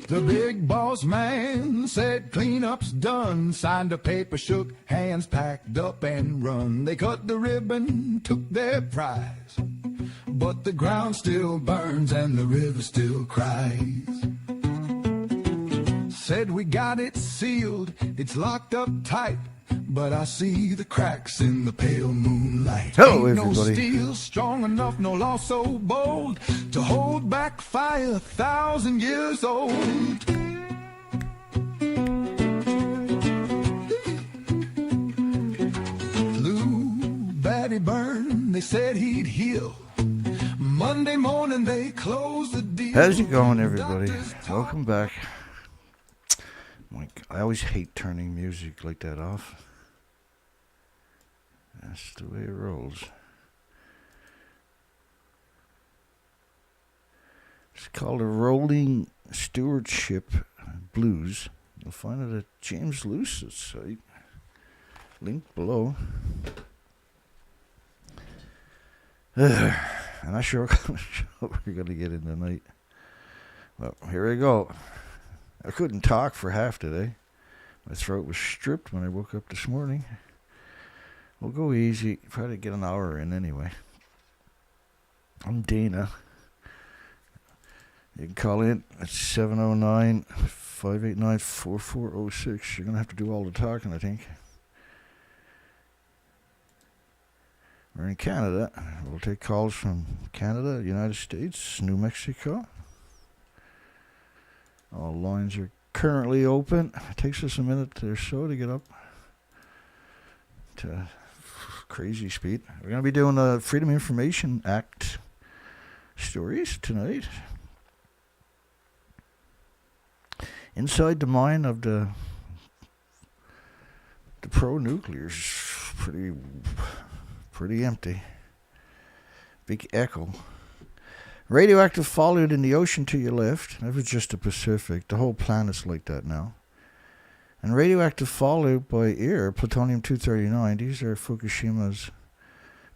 The big boss man said cleanup's done, signed a paper, shook hands, packed up and run. They cut the ribbon, took their prize, but the ground still burns and the river still cries. Said we got it sealed, it's locked up tight, but I see the cracks in the pale moonlight. Hello, Ain't everybody. no steel strong enough, no law so bold to hold back fire 1,000 years old. Lou Batty Byrne, they said he'd heal. Monday morning they closed the deal. How's it going, everybody? Welcome back. I always hate turning music like that off. That's the way it rolls. It's called a Rolling Stewardship Blues. You'll find it at James Lewis's site. Link below. I'm not sure what we're going to get in tonight. Well, here we go. I couldn't talk for half today. My throat was stripped when I woke up this morning. We'll go easy. Try to get an hour in anyway. I'm Dana. You can call in at 709-589-4406. You're going to have to do all the talking, I think. We're in Canada. We'll take calls from Canada, United States, New Mexico. All lines are currently open. It takes us a minute or so to get up to crazy speed. We're going to be doing the Freedom of Information Act stories tonight. Inside the mind of the pro-nuclears, pretty empty. Big echo. Radioactive fallout in the ocean to your left. That was just the Pacific. The whole planet's like that now. And radioactive fallout by air, plutonium-239. These are Fukushima's.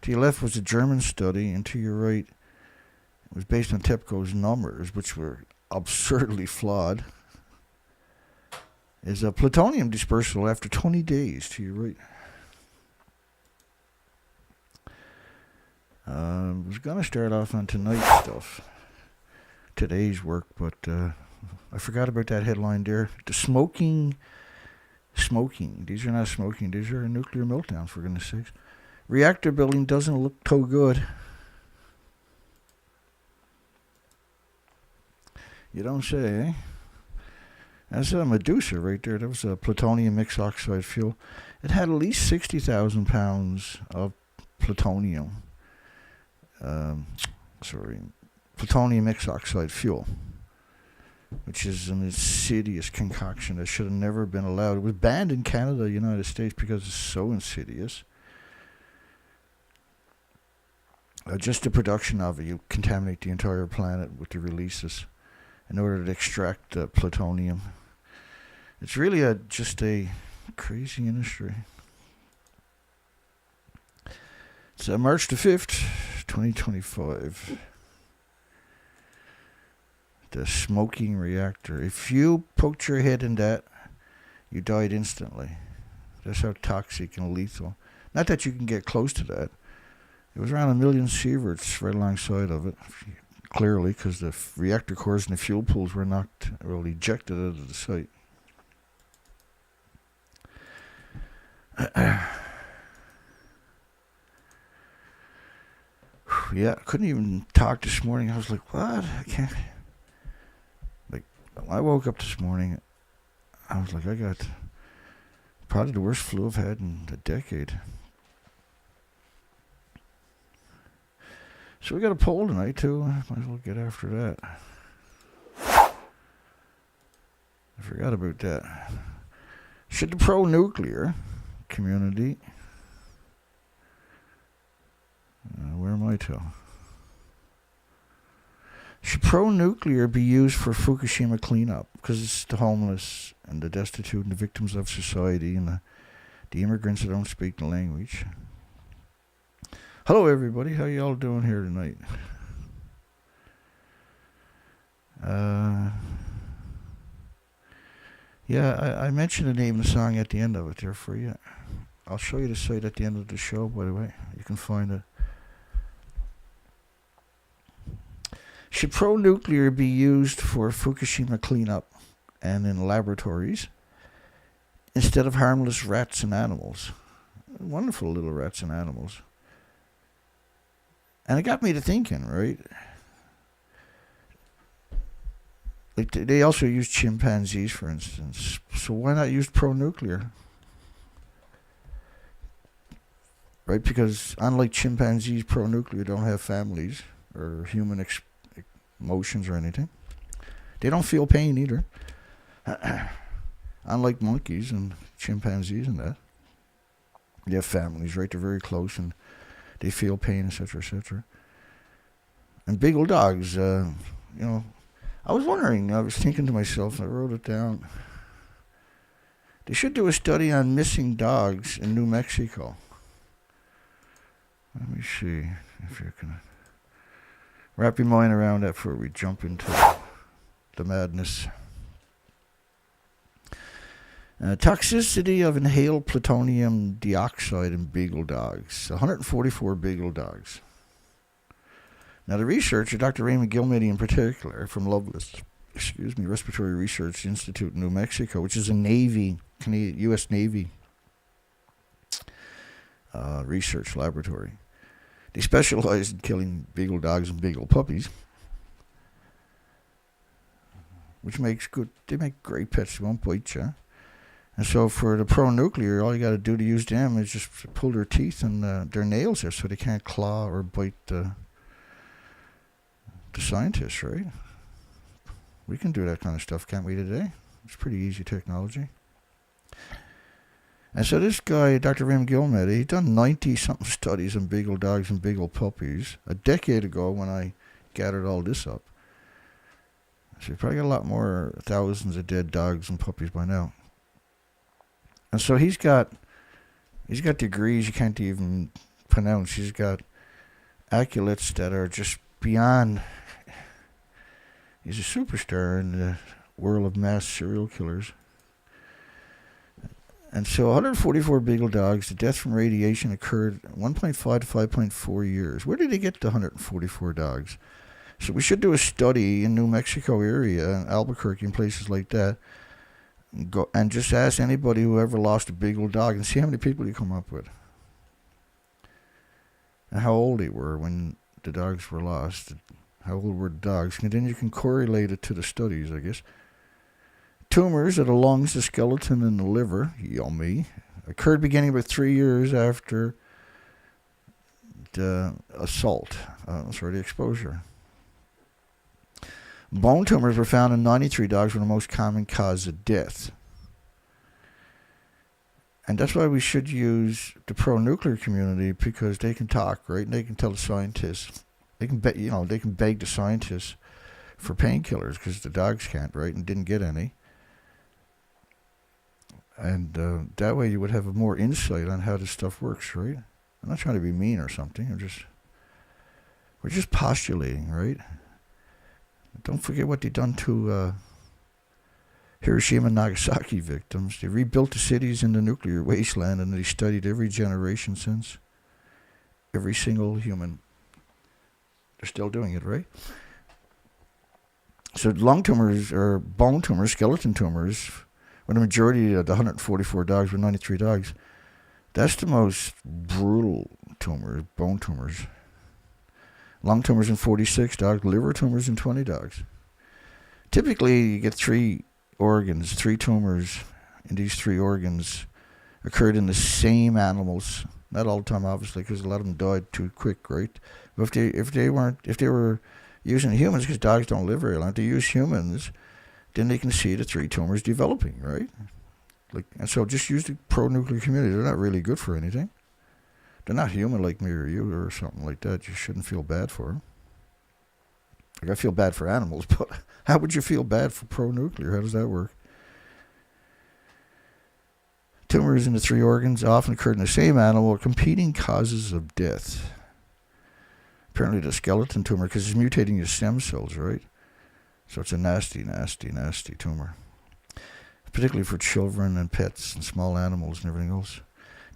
To your left was a German study, and to your right, it was based on TEPCO's numbers, which were absurdly flawed. Is a plutonium dispersal after 20 days to your right. I was going to start off on tonight's stuff, today's work, but I forgot about that headline there. The smoking. These are not smoking. These are a nuclear meltdown, for goodness sakes. Reactor building doesn't look too good. You don't say, eh? That's a Medusa right there. That was a plutonium mixed oxide fuel. It had at least 60,000 pounds of plutonium. Plutonium mixed oxide fuel, which is an insidious concoction that should have never been allowed. It was banned in Canada, United States, because it's so insidious. Just the production of it, you contaminate the entire planet with the releases in order to extract plutonium. It's really just a crazy industry. It's March the 5th, 2025. The smoking reactor. If you poked your head in that, you died instantly. That's how toxic and lethal. Not that you can get close to that. It was around 1 million sieverts right alongside of it, clearly, because the reactor cores and the fuel pools were ejected out of the site. Yeah, I couldn't even talk this morning. I was like, what? I can't. Like, when I woke up this morning, I was like, I got probably the worst flu I've had in a decade. So we got a poll tonight, too. Might as well get after that. I forgot about that. Should the pro-nuclear community... where am I to? Should pro-nuclear be used for Fukushima cleanup? Because it's the homeless and the destitute and the victims of society and the immigrants that don't speak the language. Hello, everybody. How y'all doing here tonight? Yeah, I mentioned the name of the song at the end of it there for you. I'll show you the site at the end of the show, by the way. You can find it. Should pro-nuclear be used for Fukushima cleanup and in laboratories instead of harmless rats and animals? Wonderful little rats and animals. And it got me to thinking, right? Like they also use chimpanzees, for instance. So why not use pro-nuclear? Right? Because unlike chimpanzees, pro-nuclear don't have families or human emotions or anything. They don't feel pain either. Unlike monkeys and chimpanzees and that. They have families, right? They're very close and they feel pain, etc., etc. And beagle dogs, I was wondering, I was thinking to myself, I wrote it down. They should do a study on missing dogs in New Mexico. Let me see if you can wrap your mind around that before we jump into the madness. Toxicity of inhaled plutonium dioxide in beagle dogs. 144 beagle dogs. Now, the researcher, Dr. Raymond Gilmedy in particular, from Respiratory Research Institute in New Mexico, which is a U.S. Navy research laboratory. They specialize in killing beagle dogs and beagle puppies, which they make great pets. They won't bite you. And so for the pro-nuclear, all you got to do to use them is just pull their teeth and their nails there so they can't claw or bite the scientists, right? We can do that kind of stuff, can't we, today? It's pretty easy technology. And so this guy, Dr. Raymond Gilmedy, he'd done 90-something studies on beagle dogs and beagle puppies a decade ago when I gathered all this up. So you probably got a lot more, thousands of dead dogs and puppies by now. And so he's got degrees you can't even pronounce. He's got accolades that are just beyond. He's a superstar in the world of mass serial killers. And so 144 beagle dogs, the death from radiation occurred 1.5 to 5.4 years. Where did he get the 144 dogs? So we should do a study in New Mexico area, in Albuquerque and places like that, go and just ask anybody who ever lost a beagle dog and see how many people you come up with. And how old they were when the dogs were lost. How old were the dogs? And then you can correlate it to the studies, I guess. Tumors of the lungs, the skeleton, and the liver, yummy, occurred beginning about 3 years after the the exposure. Bone tumors were found in 93 dogs, were the most common cause of death. And that's why we should use the pro-nuclear community, because they can talk, right? And they can tell the scientists. They can beg the scientists for painkillers because the dogs can't, right? And didn't get any. And that way you would have more insight on how this stuff works, right? I'm not trying to be mean or something. We're just postulating, right? Don't forget what they done to Hiroshima and Nagasaki victims. They rebuilt the cities in the nuclear wasteland, and they studied every generation since. Every single human. They're still doing it, right? So lung tumors, or bone tumors, skeleton tumors, when the majority of the 144 dogs were 93 dogs, that's the most brutal tumors, bone tumors. Lung tumors in 46 dogs, liver tumors in 20 dogs. Typically, you get three tumors in these three organs occurred in the same animals. Not all the time, obviously, because a lot of them died too quick, right? But if they were using humans, because dogs don't live very long, if they use humans, then they can see the three tumors developing, right? And so just use the pro-nuclear community. They're not really good for anything. They're not human like me or you or something like that. You shouldn't feel bad for them. Like, I feel bad for animals, but how would you feel bad for pro-nuclear? How does that work? Tumors in the three organs often occurred in the same animal, are competing causes of death. apparently the skeleton tumor, because it's mutating your stem cells, right? So it's a nasty, nasty, nasty tumor, particularly for children and pets and small animals and everything else.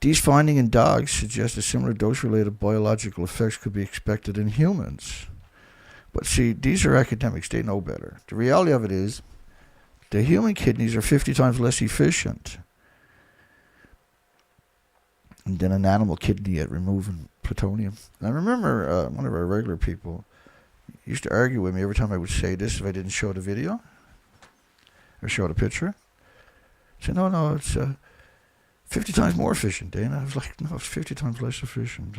These findings in dogs suggest a similar dose-related biological effects could be expected in humans. But see, these are academics. They know better. The reality of it is the human kidneys are 50 times less efficient than an animal kidney at removing plutonium. And I remember one of our regular people used to argue with me every time I would say this if I didn't show the video or show the picture. Say, no, it's 50 times more efficient, Dana. I was like, no, it's 50 times less efficient.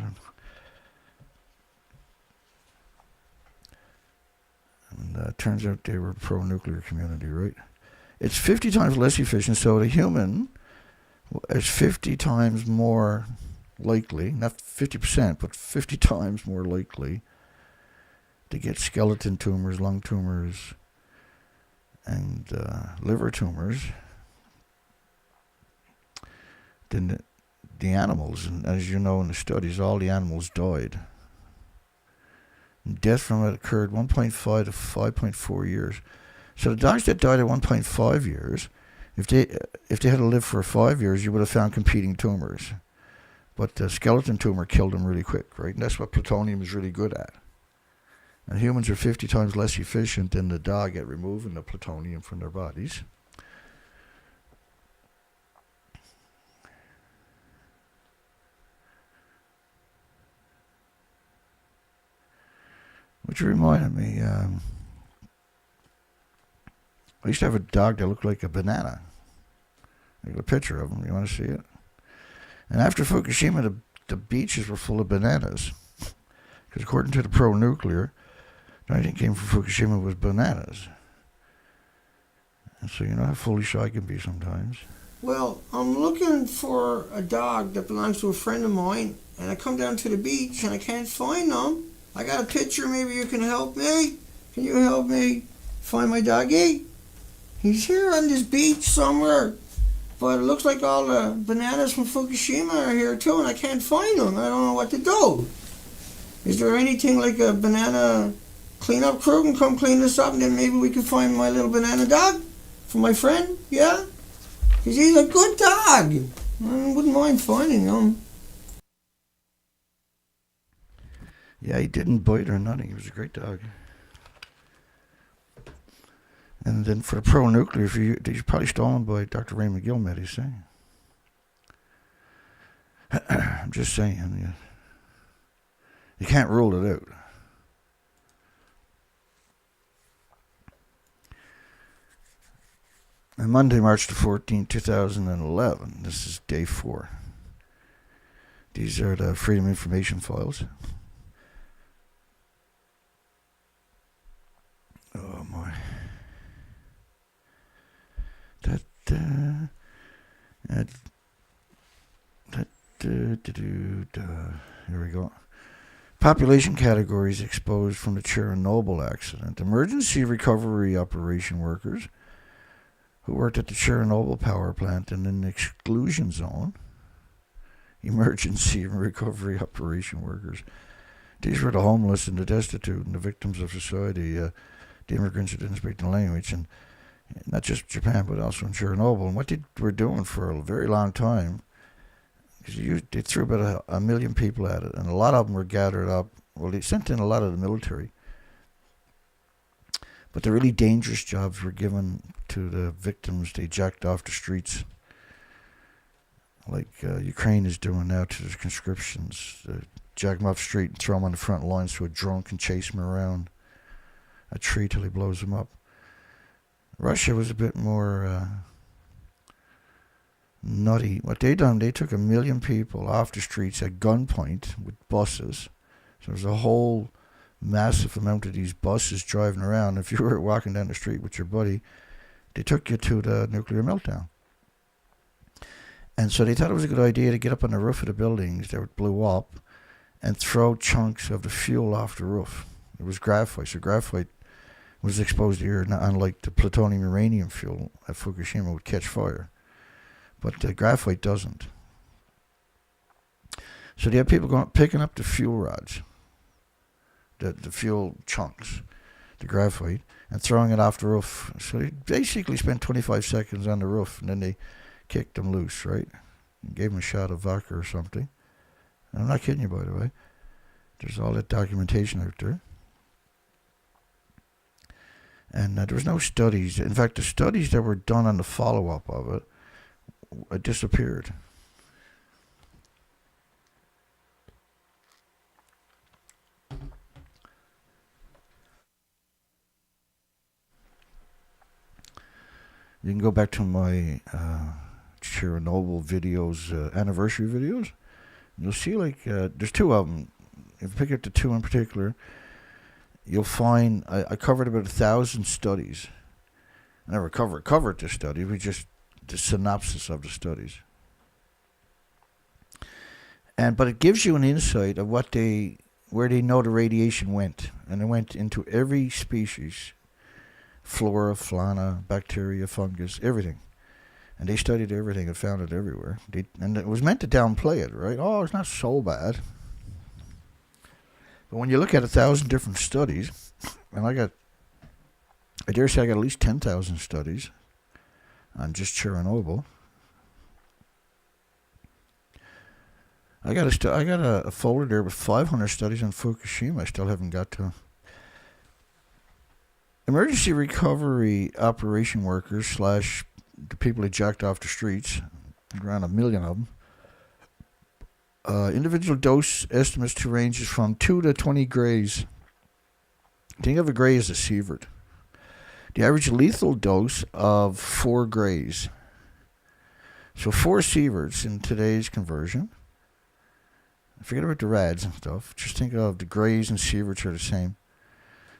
And turns out they were pro-nuclear community, right? It's 50 times less efficient, so the human is 50 times more likely, not 50%, but 50 times more likely to get skeleton tumors, lung tumors, and liver tumors than the animals. And as you know in the studies, all the animals died. And death from it occurred 1.5 to 5.4 years. So the dogs that died at 1.5 years, if they had to live for 5 years, you would have found competing tumors. But the skeleton tumor killed them really quick, right? And that's what plutonium is really good at. And humans are 50 times less efficient than the dog at removing the plutonium from their bodies. Which reminded me, I used to have a dog that looked like a banana. I got a picture of him. You want to see it? And after Fukushima, the beaches were full of bananas. Because according to the pro-nuclear, the only thing that came from Fukushima was bananas. And so you know how foolish I can be sometimes. Well, I'm looking for a dog that belongs to a friend of mine, and I come down to the beach and I can't find them. I got a picture, maybe you can help me? Can you help me find my doggy? He's here on this beach somewhere, but it looks like all the bananas from Fukushima are here too, and I can't find them. I don't know what to do. Is there anything like a banana cleanup crew can come clean this up, and then maybe we can find my little banana dog for my friend? Yeah? Because he's a good dog. I wouldn't mind finding him. Yeah, he didn't bite or nothing. He was a great dog. And then for the pro-nuclear, he's probably stolen by Dr. Ray McGill, he's saying. I'm just saying. You can't rule it out. On Monday, March the 14th, 2011, this is day 4. These are the Freedom of Information files. Oh my. Here we go. Population categories exposed from the Chernobyl accident. Emergency recovery operation workers who worked at the Chernobyl power plant in an exclusion zone. Emergency recovery operation workers. These were the homeless and the destitute and the victims of society, the immigrants who didn't speak the language, and not just Japan, but also in Chernobyl. And what they were doing for a very long time, because they threw about a million people at it, and a lot of them were gathered up. Well, they sent in a lot of the military, but the really dangerous jobs were given to the victims. They jacked off the streets, like Ukraine is doing now to the conscriptions. Jack them off the street and throw them on the front lines so a drone can chase them around a tree till he blows them up. Russia was a bit more nutty. What they done, they took 1 million people off the streets at gunpoint with buses. So there's a whole massive amount of these buses driving around. If you were walking down the street with your buddy, they took you to the nuclear meltdown. And so they thought it was a good idea to get up on the roof of the buildings that blew up and throw chunks of the fuel off the roof. It was graphite. So graphite was exposed here, unlike the plutonium uranium fuel at Fukushima would catch fire. But graphite doesn't. So they had people picking up the fuel rods the fuel chunks, the graphite, and throwing it off the roof. So they basically spent 25 seconds on the roof, and then they kicked them loose, right? And gave them a shot of vodka or something. And I'm not kidding you, by the way. There's all that documentation out there. And there was no studies. In fact, the studies that were done on the follow-up of it disappeared. You can go back to my Chernobyl videos, anniversary videos. You'll see, there's two of them. If you pick up the two in particular, you'll find I covered about 1,000 studies. I never covered the study. We just the synopsis of the studies. But it gives you an insight of where they know the radiation went, and it went into every species. Flora, fauna, bacteria, fungus, everything. And they studied everything and found it everywhere. And it was meant to downplay it, right? Oh, it's not so bad. But when you look at 1,000 different studies, and I dare say I got at least 10,000 studies on just Chernobyl. I got a folder there with 500 studies on Fukushima I still haven't got to. Emergency recovery operation workers / the people that jacked off the streets, around 1 million of them. Individual dose estimates to ranges from 2 to 20 grays. Think of a gray as a sievert. The average lethal dose of 4 grays. So 4 sieverts in today's conversion. Forget about the rads and stuff. Just think of the grays and sieverts are the same.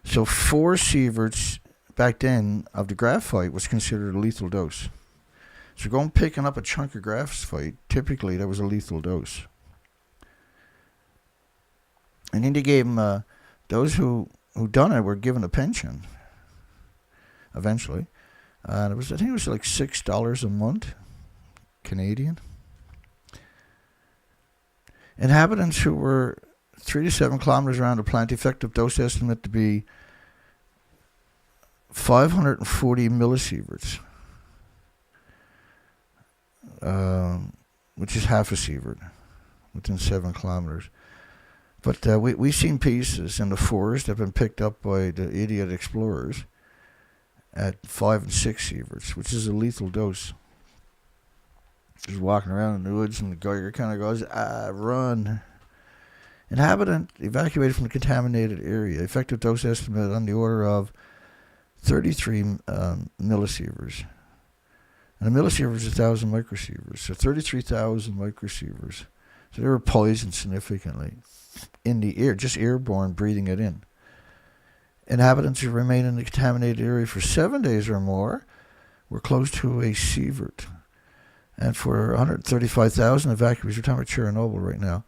So 4 sieverts back then of the graphite was considered a lethal dose. So going picking up a chunk of graphite, typically that was a lethal dose. And then they gave them, those who done it were given a pension, eventually. And I think it was like $6 a month, Canadian. Inhabitants who were 3 to 7 kilometers around the plant, effective dose estimate to be 540 millisieverts, which is half a sievert within 7 kilometers. But we've seen pieces in the forest that have been picked up by the idiot explorers at 5 and 6 sieverts, which is a lethal dose. Just walking around in the woods, and the Geiger kind of goes, run. Inhabitant evacuated from the contaminated area. Effective dose estimate on the order of 33 millisieverts. And a millisievert is 1,000 microsieverts. So 33,000 microsieverts. So they were poisoned significantly in the air, just airborne, breathing it in. Inhabitants who remain in the contaminated area for 7 days or more were close to a sievert. And for 135,000 evacuees, we're talking about Chernobyl right now.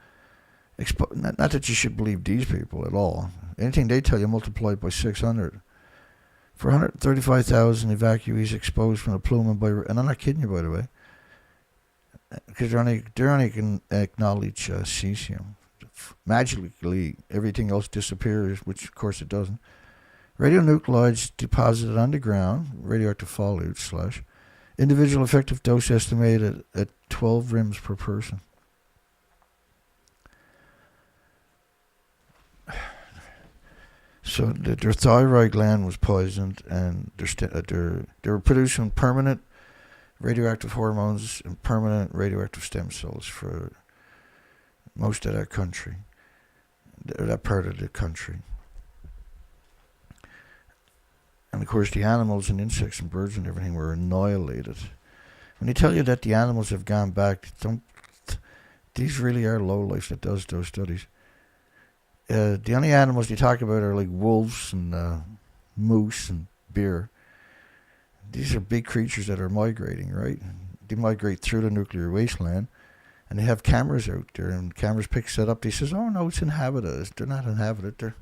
Not that you should believe these people at all. Anything they tell you, multiply it by 600. For 135,000 evacuees exposed from the plume and I'm not kidding you, by the way, because they only can acknowledge cesium. Magically, everything else disappears, which of course it doesn't. Radionuclides deposited on the ground, radioactive fallout / individual effective dose estimated at 12 rims per person. So their thyroid gland was poisoned, and they were producing permanent radioactive hormones and permanent radioactive stem cells for most of that country, that part of the country. And of course, the animals and insects and birds and everything were annihilated. When they tell you that the animals have gone back, these really are lowlifes that does those studies. The only animals they talk about are like wolves and moose and bear. These are big creatures that are migrating, right? They migrate through the nuclear wasteland, and they have cameras out there, and cameras picks it up. They says, "Oh no, it's inhabited." They're not inhabited.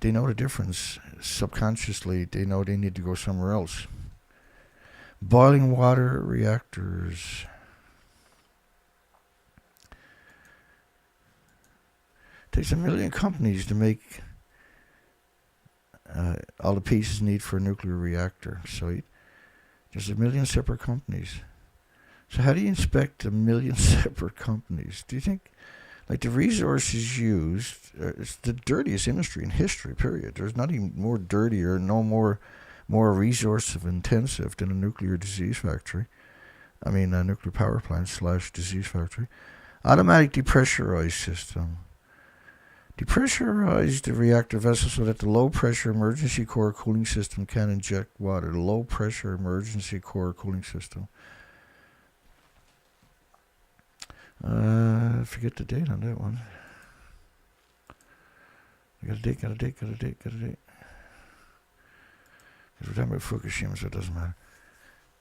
They know the difference. Subconsciously, they know they need to go somewhere else. Boiling water reactors. takes 1 million companies to make all the pieces needed for a nuclear reactor site. There's 1 million separate companies. So how do you inspect 1 million separate companies? Do you think, like, the resources used, it's the dirtiest industry in history, period. There's nothing more dirtier, no more resource intensive than a nuclear disease factory. I mean, a nuclear power plant / disease factory. Automatic depressurized system. Depressurize the reactor vessel so that the low-pressure emergency core cooling system can inject water. The low-pressure emergency core cooling system. Forget the date on that one. Got a date. Because we're talking about Fukushima, so it doesn't matter.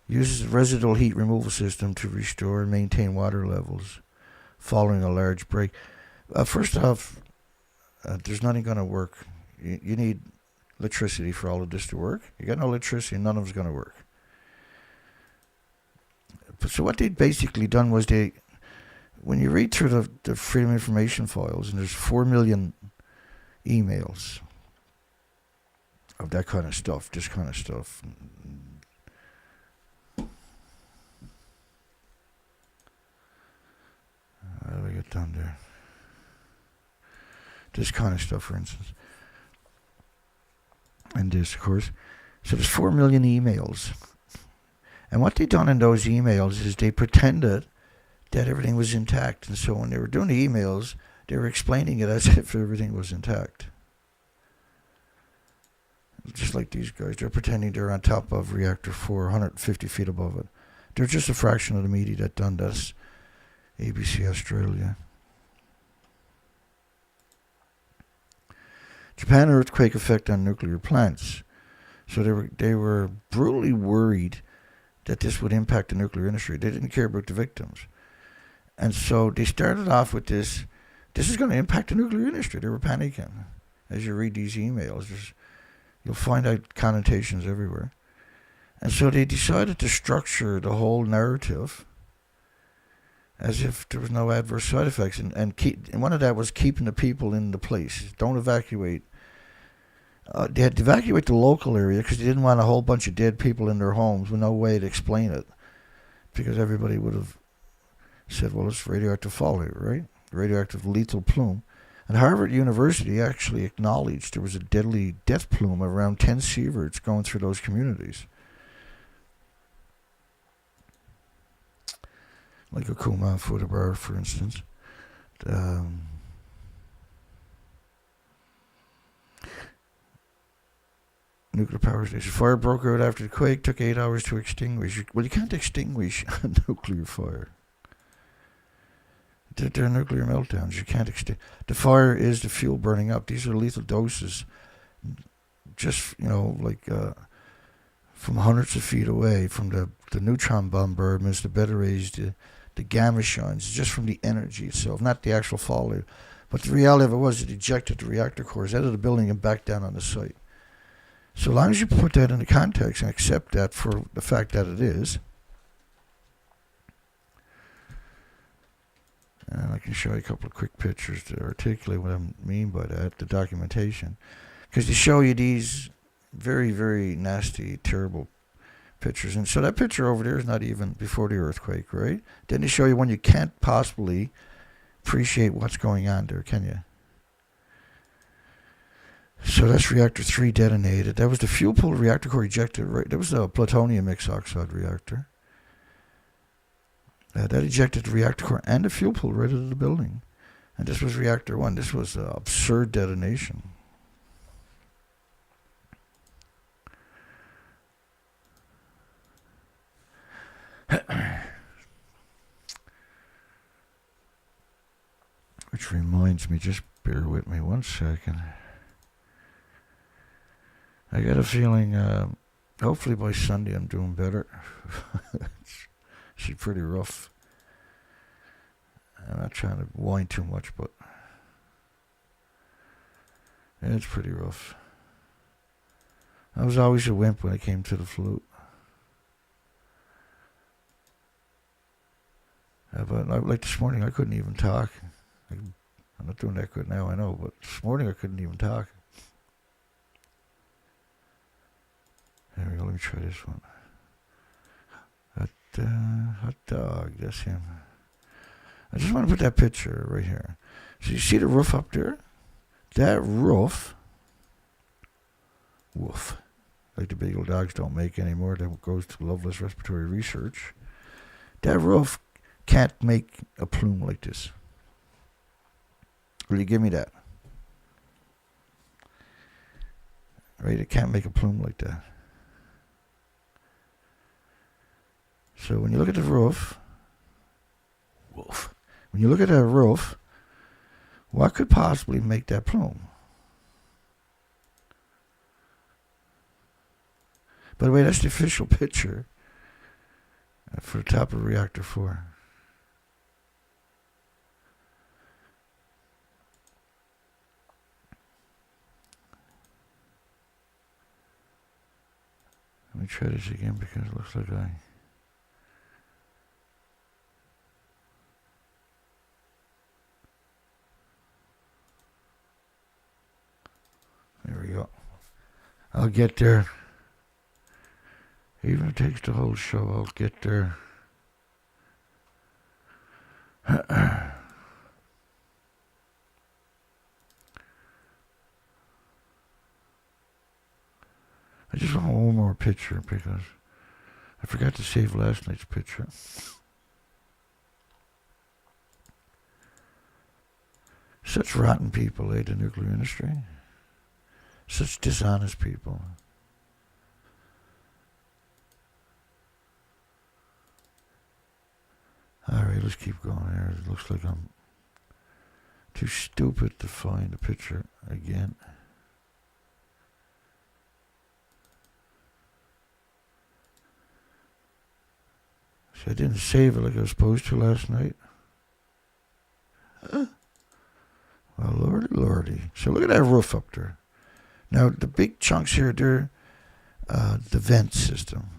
Uses the residual heat removal system to restore and maintain water levels following a large break. First off, there's nothing going to work. You need electricity for all of this to work. You got no electricity, none of it's going to work. So what they'd basically done was when you read through the Freedom of Information files, and there's 4 million emails of that kind of stuff, this kind of stuff. How do we get down there? This kind of stuff, for instance. And this, of course. So there's 4 million emails. And what they done in those emails is they pretended that everything was intact. And so when they were doing the emails, they were explaining it as if everything was intact. Just like these guys. They're pretending they're on top of reactor 4, 150 feet above it. They're just a fraction of the media that done this. ABC Australia. Japan earthquake effect on nuclear plants. So they were brutally worried that this would impact the nuclear industry. They didn't care about the victims. And so they started off with this is going to impact the nuclear industry. They were panicking. As you read these emails, you'll find out connotations everywhere. And so they decided to structure the whole narrative as if there was no adverse side effects. And one of that was keeping the people in the place. Don't evacuate. They had to evacuate the local area because they didn't want a whole bunch of dead people in their homes with no way to explain it. Because everybody would have said, well, it's radioactive fallout, right? Radioactive lethal plume. And Harvard University actually acknowledged there was a deadly death plume of around 10 sieverts going through those communities. Like Okuma, Fukushima, for instance. Nuclear power station. Fire broke out after the quake. Took 8 hours to extinguish. Well, you can't extinguish a nuclear fire. They're nuclear meltdowns. You can't extinguish. The fire is the fuel burning up. These are lethal doses. Just, from hundreds of feet away, from the neutron bombardments, the beta rays, the gamma shines, just from the energy itself, not the actual fallout. But the reality of it was it ejected the reactor cores out of the building and back down on the site. So long as you put that into context and accept that for the fact that it is, and I can show you a couple of quick pictures to articulate what I mean by that, the documentation. Because they show you these very, very nasty, terrible pictures. And so that picture over there is not even before the earthquake, right? Then they show you when you can't possibly appreciate what's going on there, can you? So that's reactor 3 detonated. That was the fuel pool reactor core ejected, right? That was a plutonium mixed oxide reactor. That ejected the reactor core and the fuel pool right out of the building. And this was reactor 1. This was an absurd detonation. Which reminds me, just bear with me 1 second. I got a feeling, hopefully by Sunday I'm doing better. She's pretty rough. I'm not trying to whine too much, but it's pretty rough. I was always a wimp when it came to the flute. But like this morning, I couldn't even talk. I'm not doing that good now, I know, but this morning I couldn't even talk. There we go, let me try this one. Hot dog, that's him. I just want to put that picture right here. So you see the roof up there? That roof, woof, like the big old dogs don't make anymore, that goes to Loveless Respiratory Research. That roof can't make a plume like this. Will you give me that? Right, it can't make a plume like that. So when you look at the roof, woof. When you look at that roof, what could possibly make that plume? By the way, that's the official picture for the top of reactor 4. Let me try this again because it looks like I... There we go. I'll get there. Even if it takes the whole show, I'll get there. I just want one more picture because I forgot to save last night's picture. Such rotten people, the nuclear industry. Such dishonest people. Alright, let's keep going here. It looks like I'm too stupid to find a picture again. See, I didn't save it like I was supposed to last night. Well, lordy, lordy. So look at that roof up there. Now, the big chunks here, they're the vent system.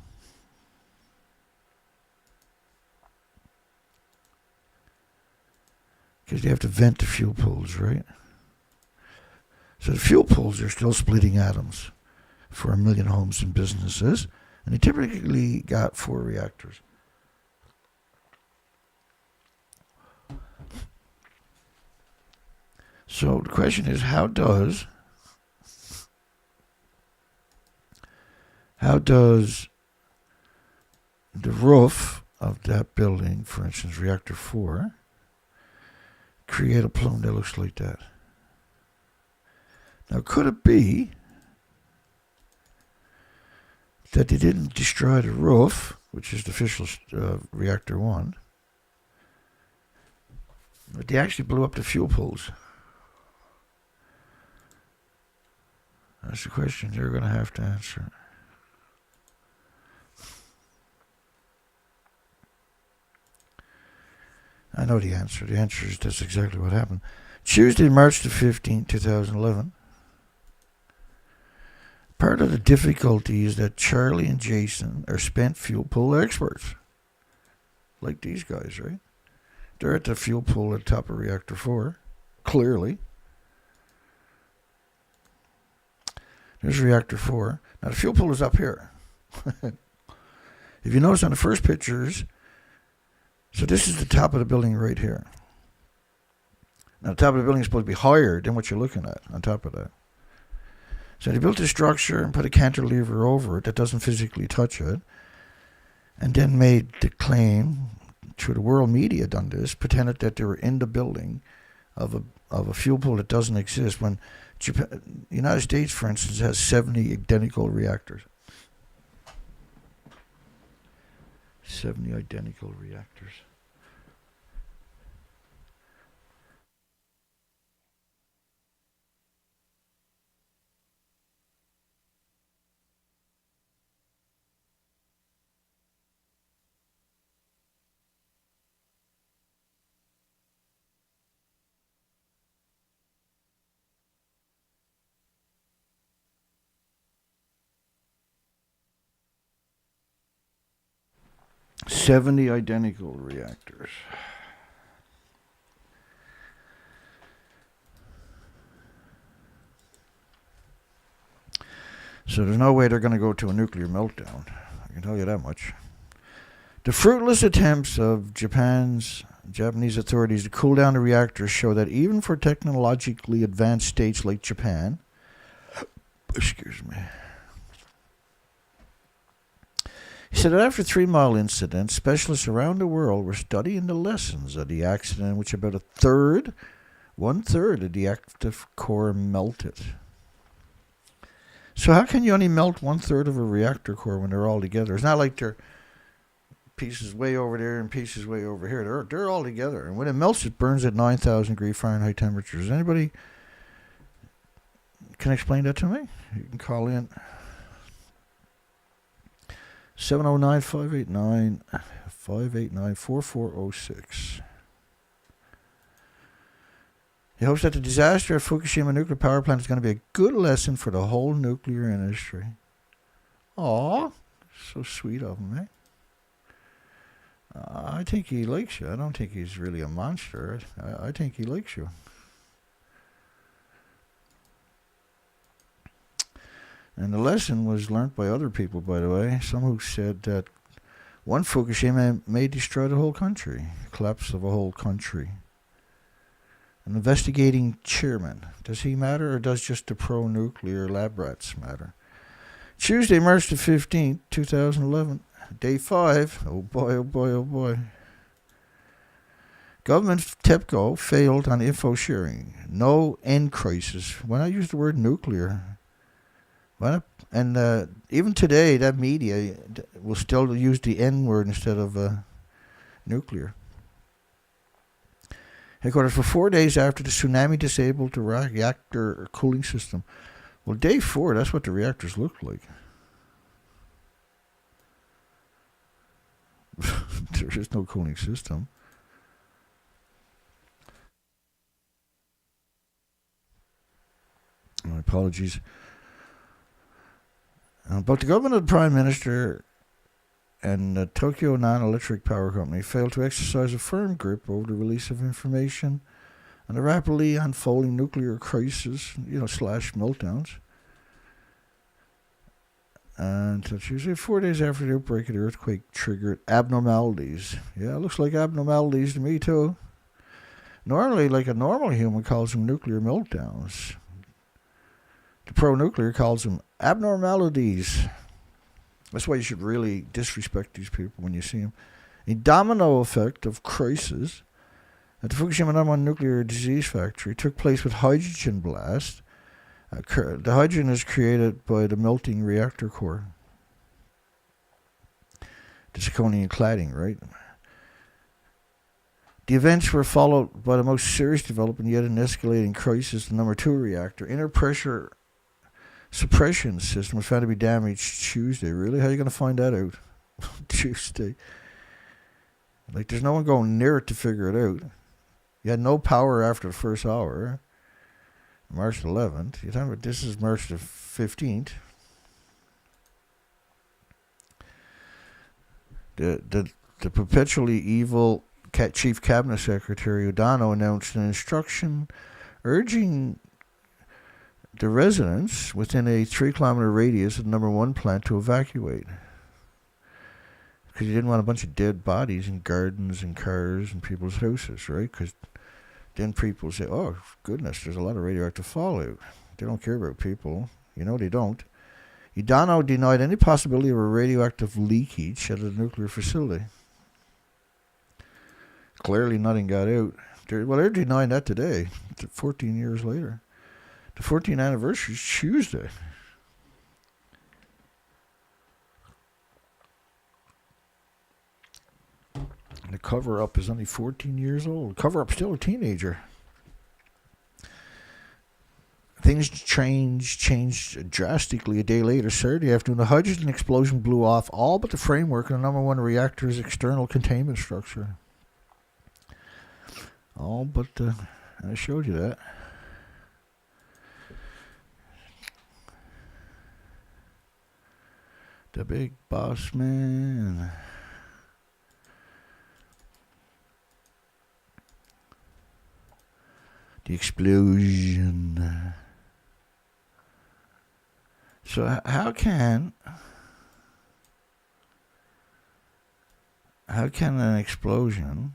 Because you have to vent the fuel pools, right? So the fuel pools are still splitting atoms for 1 million homes and businesses. And they typically got 4 reactors. So the question is, how does the roof of that building, for instance, reactor 4, create a plume that looks like that? Now, could it be that they didn't destroy the roof, which is the official reactor 1, but they actually blew up the fuel pools? That's the question you're going to have to answer. I know the answer. The answer is that's exactly what happened. Tuesday, March the 15th, 2011. Part of the difficulty is that Charlie and Jason are spent fuel pool experts. Like these guys, right? They're at the fuel pool at the top of reactor 4. Clearly. There's reactor 4. Now the fuel pool is up here. If you notice on the first pictures, so this is the top of the building right here. Now the top of the building is supposed to be higher than what you're looking at on top of that. So they built a structure and put a cantilever over it that doesn't physically touch it, and then made the claim, through the world media done this, pretended that they were in the building of a fuel pool that doesn't exist, when the United States, for instance, has 70 identical reactors. 70 identical reactors. $70 identical reactors. So there's no way they're going to go to a nuclear meltdown. I can tell you that much. The fruitless attempts of Japanese authorities to cool down the reactors show that even for technologically advanced states like Japan, excuse me, he said that after 3 Mile incident, specialists around the world were studying the lessons of the accident in which about one-third of the active core melted. So how can you only melt 1/3 of a reactor core when they're all together? It's not like they're pieces way over there and pieces way over here. They're all together. And when it melts, it burns at 9,000 degree Fahrenheit temperatures. Anybody can explain that to me? You can call in 709-589-4406. He hopes that the disaster at Fukushima nuclear power plant is going to be a good lesson for the whole nuclear industry. Aw, so sweet of him, eh? I think he likes you. I don't think he's really a monster. I think he likes you. And the lesson was learnt by other people, by the way. Some who said that one Fukushima may destroy the whole country. Collapse of a whole country. An investigating chairman. Does he matter, or does just the pro-nuclear lab rats matter? Tuesday, March the 15th, 2011. Day 5. Oh boy, oh boy, oh boy. Government TEPCO failed on info sharing. No end crisis. Why not use the word nuclear? Why not? And even today, that media will still use the N word instead of nuclear. Headquarters for 4 days after the tsunami disabled the reactor cooling system. Well, day 4, that's what the reactors looked like. There is no cooling system. My apologies. But the government of the Prime Minister and the Tokyo Non-Electric Power Company failed to exercise a firm grip over the release of information on the rapidly unfolding nuclear crisis, slash meltdowns. And Tuesday, 4 days after the outbreak of the earthquake, triggered abnormalities. Yeah, it looks like abnormalities to me too. Normally, like a normal human calls them nuclear meltdowns. The pro-nuclear calls them abnormalities. That's why you should really disrespect these people when you see them. A domino effect of crisis at the Fukushima #1 nuclear disease factory took place with hydrogen blast. The hydrogen is created by the melting reactor core. The zirconium cladding, right? The events were followed by the most serious development yet, an escalating crisis. The #2 reactor, inner pressure suppression system, was found to be damaged Tuesday. Really? How are you going to find that out? Tuesday. Like, there's no one going near it to figure it out. You had no power after the first hour. March 11th. You're talking about this is March the 15th. The perpetually evil Chief Cabinet Secretary Udano announced an instruction urging the residents within a 3-kilometer radius of the #1 plant to evacuate. Because you didn't want a bunch of dead bodies in gardens and cars and people's houses, right? Because then people say, oh, goodness, there's a lot of radioactive fallout. They don't care about people. They don't. Udano denied any possibility of a radioactive leakage at a nuclear facility. Clearly nothing got out. They're denying that today, 14 years later. The 14th anniversary is Tuesday. The cover-up is only 14 years old. Cover-up's still a teenager. Things changed drastically a day later. Saturday afternoon, the hydrogen explosion blew off all but the framework of the #1 reactor's external containment structure. All but I showed you that. The big boss man. The explosion. So how can an explosion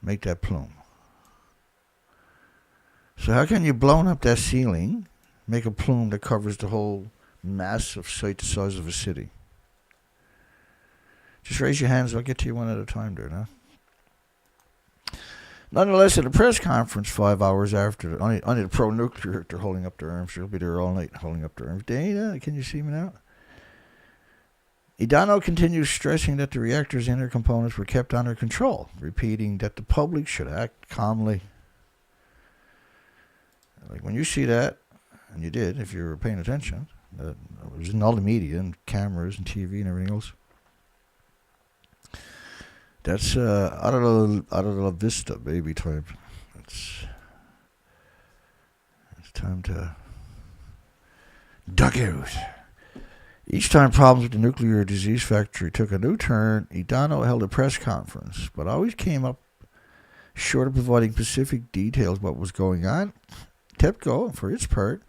make that plume? So how can you blow up that ceiling, make a plume that covers the whole massive site the size of a city? Just raise your hands. I'll get to you one at a time there now. Nonetheless, at a press conference 5 hours after, only the pro-nuclear, they're holding up their arms. They'll be there all night holding up their arms. Dana, can you see me now? Idano continues stressing that the reactor's inner components were kept under control, repeating that the public should act calmly. Like when you see that, and you did if you were paying attention, it was in all the media and cameras and TV and everything else. That's out of the La Vista, baby type. It's time to duck out. Each time problems with the nuclear disease factory took a new turn, Idano held a press conference, but always came up short of providing specific details what was going on. TEPCO, for its part,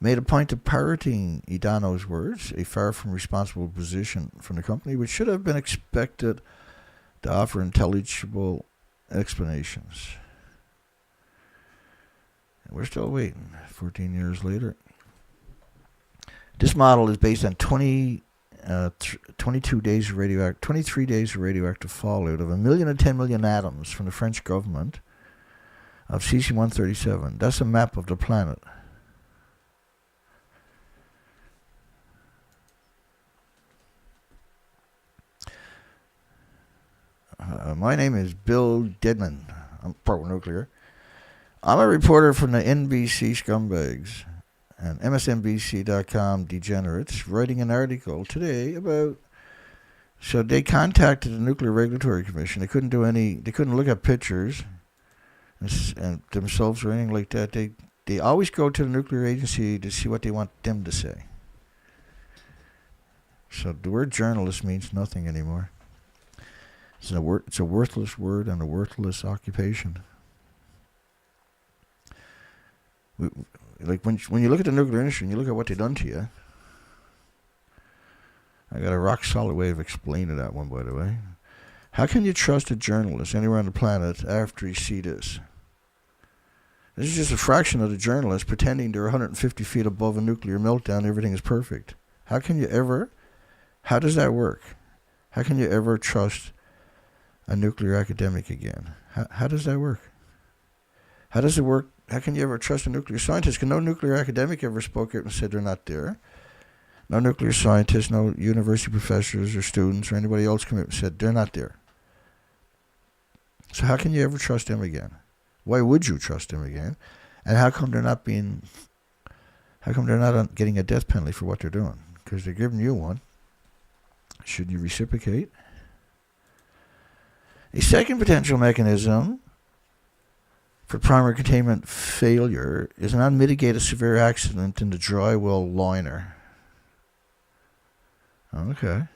made a point of parroting Idano's words, a far from responsible position from the company, which should have been expected to offer intelligible explanations. And we're still waiting, 14 years later. This model is based on 23 days of radioactive fallout of 1 million and 10 million atoms from the French government of cesium-137. That's a map of the planet. My name is Bill Deadman. I'm pro-nuclear. I'm a reporter from the NBC scumbags and MSNBC.com degenerates, writing an article today about. So they contacted the Nuclear Regulatory Commission. They couldn't look at pictures and themselves or anything like that. They always go to the nuclear agency to see what they want them to say. So the word journalist means nothing anymore. It's a worthless word and a worthless occupation. Like when you look at the nuclear industry and you look at what they've done to you, I got a rock solid way of explaining that one, by the way. How can you trust a journalist anywhere on the planet after you see this? This is just a fraction of the journalists pretending they're 150 feet above a nuclear meltdown. Everything is perfect. How does that work? How can you ever trust a nuclear academic again? How does that work? How does it work? How can you ever trust a nuclear scientist? Because no nuclear academic ever spoke out and said they're not there. No nuclear scientists, no university professors or students or anybody else come out and said they're not there. So how can you ever trust them again? Why would you trust them again? And how come they're not getting a death penalty for what they're doing? Because they're giving you one. Should you reciprocate? A second potential mechanism for primary containment failure is an unmitigated severe accident in the drywall liner. Okay.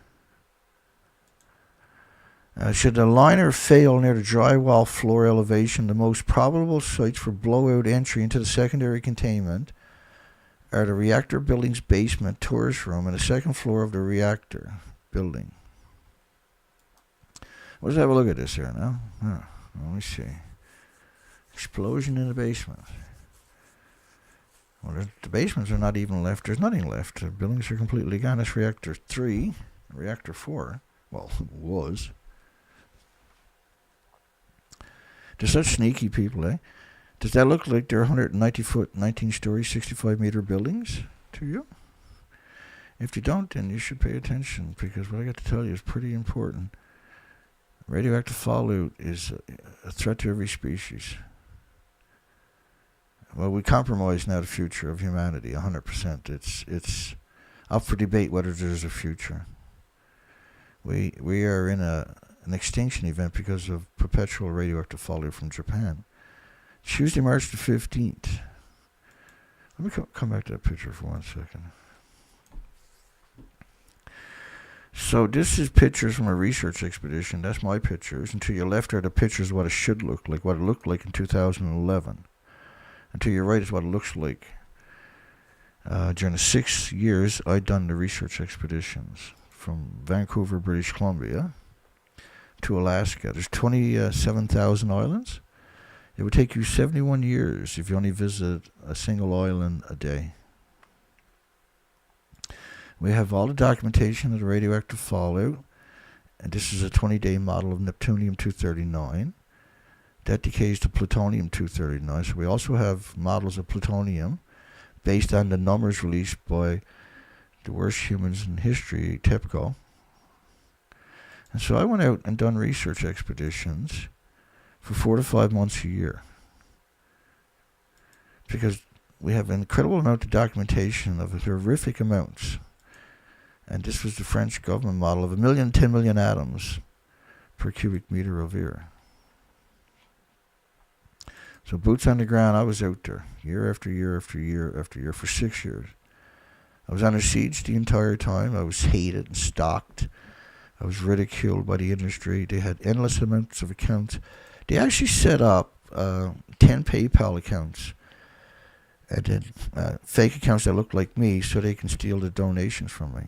Should the liner fail near the drywall floor elevation, the most probable sites for blowout entry into the secondary containment are the reactor building's basement, tourist room, and the second floor of the reactor building. Let's have a look at this here now. Let me see. Explosion in the basement. Well, the basements are not even left. There's nothing left. The buildings are completely gone. That's reactor 3. Reactor 4. Well, it was. They're such sneaky people, eh? Does that look like they're 190-foot, 19-story, 65-meter buildings to you? If you don't, then you should pay attention, because what I got to tell you is pretty important. Radioactive fallout is a threat to every species. Well, we compromise now the future of humanity, 100%. It's up for debate whether there's a future. We are in an extinction event because of perpetual radioactive fallout from Japan. Tuesday, March the 15th. Let me come back to that picture for 1 second. So this is pictures from a research expedition. That's my pictures. And to your left are the pictures of what it should look like, what it looked like in 2011. And to your right is what it looks like During the 6 years I'd done the research expeditions from Vancouver, British Columbia to Alaska. There's 27,000 islands. It would take you 71 years if you only visit a single island a day. We have all the documentation of the radioactive fallout, and this is a 20-day model of Neptunium-239. That decays to plutonium-239. So we also have models of plutonium based on the numbers released by the worst humans in history, TEPCO. And so I went out and done research expeditions for 4 to 5 months a year, because we have an incredible amount of documentation of horrific amounts. And this was the French government model of 10 million atoms per cubic meter of air. So boots on the ground, I was out there year after year after year after year for 6 years. I was under siege the entire time. I was hated and stalked. I was ridiculed by the industry. They had endless amounts of accounts. They actually set up 10 PayPal accounts and then fake accounts that looked like me so they can steal the donations from me.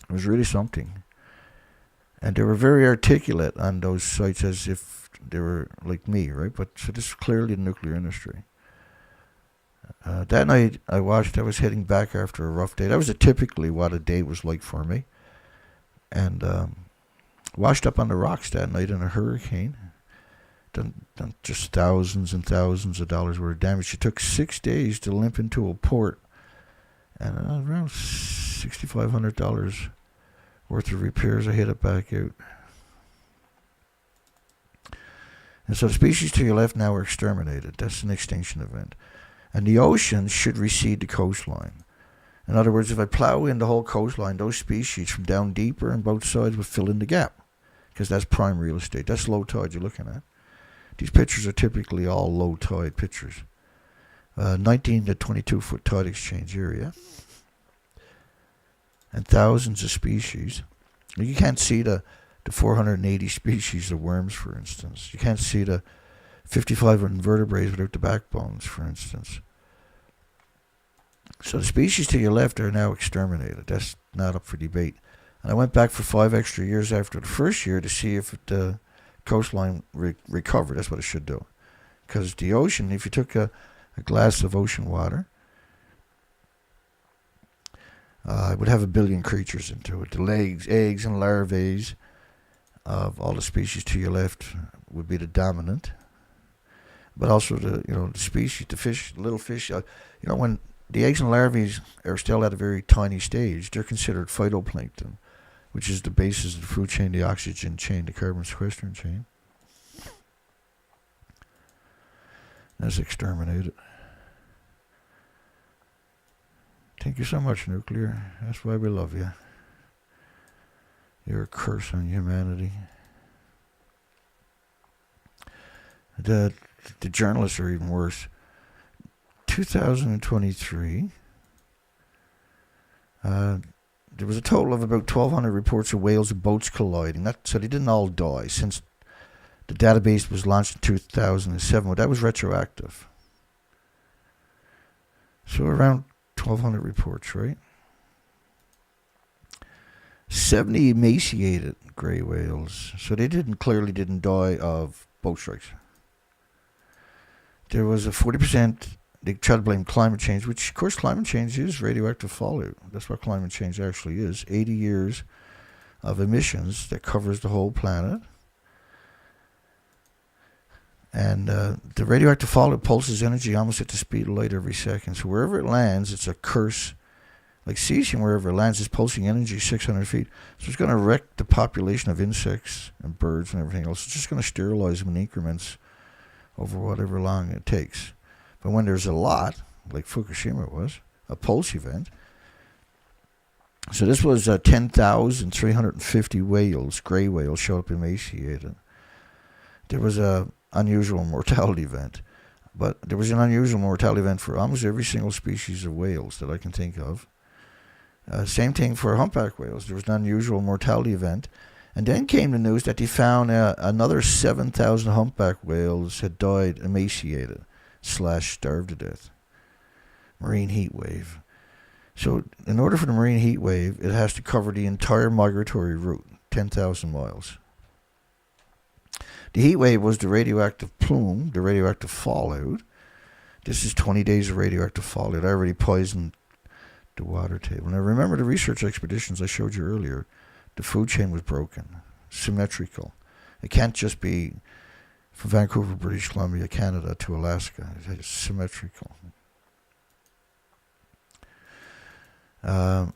It was really something. And they were very articulate on those sites as if they were like me, right? But so this is clearly the nuclear industry. That night I was heading back after a rough day. That was typically what a day was like for me. And washed up on the rocks that night in a hurricane. Done just thousands and thousands of dollars worth of damage. It took 6 days to limp into a port. And around $6,500 worth of repairs. I hit it back out. And so the species to your left now are exterminated. That's an extinction event. And the ocean should recede the coastline. In other words, if I plow in the whole coastline, those species from down deeper on both sides would fill in the gap, because that's prime real estate. That's low tide you're looking at. These pictures are typically all low tide pictures. 19 to 22 foot tide exchange area. And thousands of species. You can't see the 480 species of worms, for instance. You can't see the 55 invertebrates without the backbones, for instance. So the species to your left are now exterminated. That's not up for debate. And I went back for 5 extra years after the first year to see if the coastline recovered. That's what it should do. Because the ocean, if you took a glass of ocean water, it would have 1 billion creatures into it. The eggs and larvae of all the species to your left would be the dominant. But also the species, the fish, little fish. When the eggs and larvae are still at a very tiny stage, they're considered phytoplankton, which is the basis of the food chain, the oxygen chain, the carbon sequestering chain. That's exterminated. Thank you so much, nuclear. That's why we love you. You're a curse on humanity. The journalists are even worse. 2023, there was a total of about 1,200 reports of whales and boats colliding. So they didn't all die, since the database was launched in 2007. Well, that was retroactive. So around 1,200 reports, right? 70 emaciated gray whales. So they clearly didn't die of boat strikes. There was a 40%, they try to blame climate change, which, of course, climate change is radioactive fallout. That's what climate change actually is. 80 years of emissions that covers the whole planet. And the radioactive fallout pulses energy almost at the speed of light every second. So wherever it lands, it's a curse. Like cesium, wherever it lands, is pulsing energy 600 feet. So it's going to wreck the population of insects and birds and everything else. It's just going to sterilize them in increments over whatever long it takes. But when there's a lot, like Fukushima was, a pulse event. So this was 10,350 whales, gray whales, showed up emaciated. There was a unusual mortality event. But there was an unusual mortality event for almost every single species of whales that I can think of. Same thing for humpback whales. There was an unusual mortality event. And then came the news that they found another 7,000 humpback whales had died emaciated / starved to death. marine heat wave. So in order for the marine heat wave, it has to cover the entire migratory route, 10,000 miles. The heat wave was the radioactive plume, the radioactive fallout. This is 20 days of radioactive fallout. I already poisoned the water table. Now remember the research expeditions I showed you earlier. The food chain was broken, symmetrical. It can't just be from Vancouver, British Columbia, Canada to Alaska. It's symmetrical. So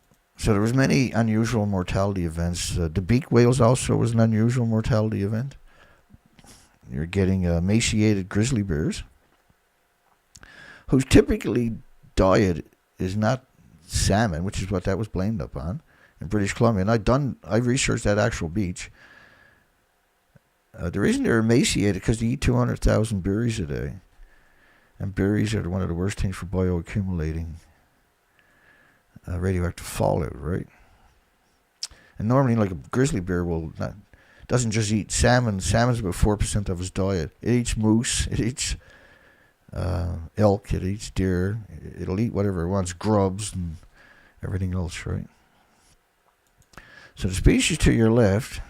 there was many unusual mortality events. The beaked whales also was an unusual mortality event. You're getting emaciated grizzly bears, whose typically diet is not salmon, which is what that was blamed upon in British Columbia. And I researched that actual beach. The reason they're emaciated because they eat 200,000 berries a day, and berries are one of the worst things for bioaccumulating radioactive fallout, right? And normally, like a grizzly bear doesn't just eat salmon. Salmon's about 4% of his diet. It eats moose. It eats elk. It eats deer. It'll eat whatever it wants, grubs and everything else, right? So the species to your left,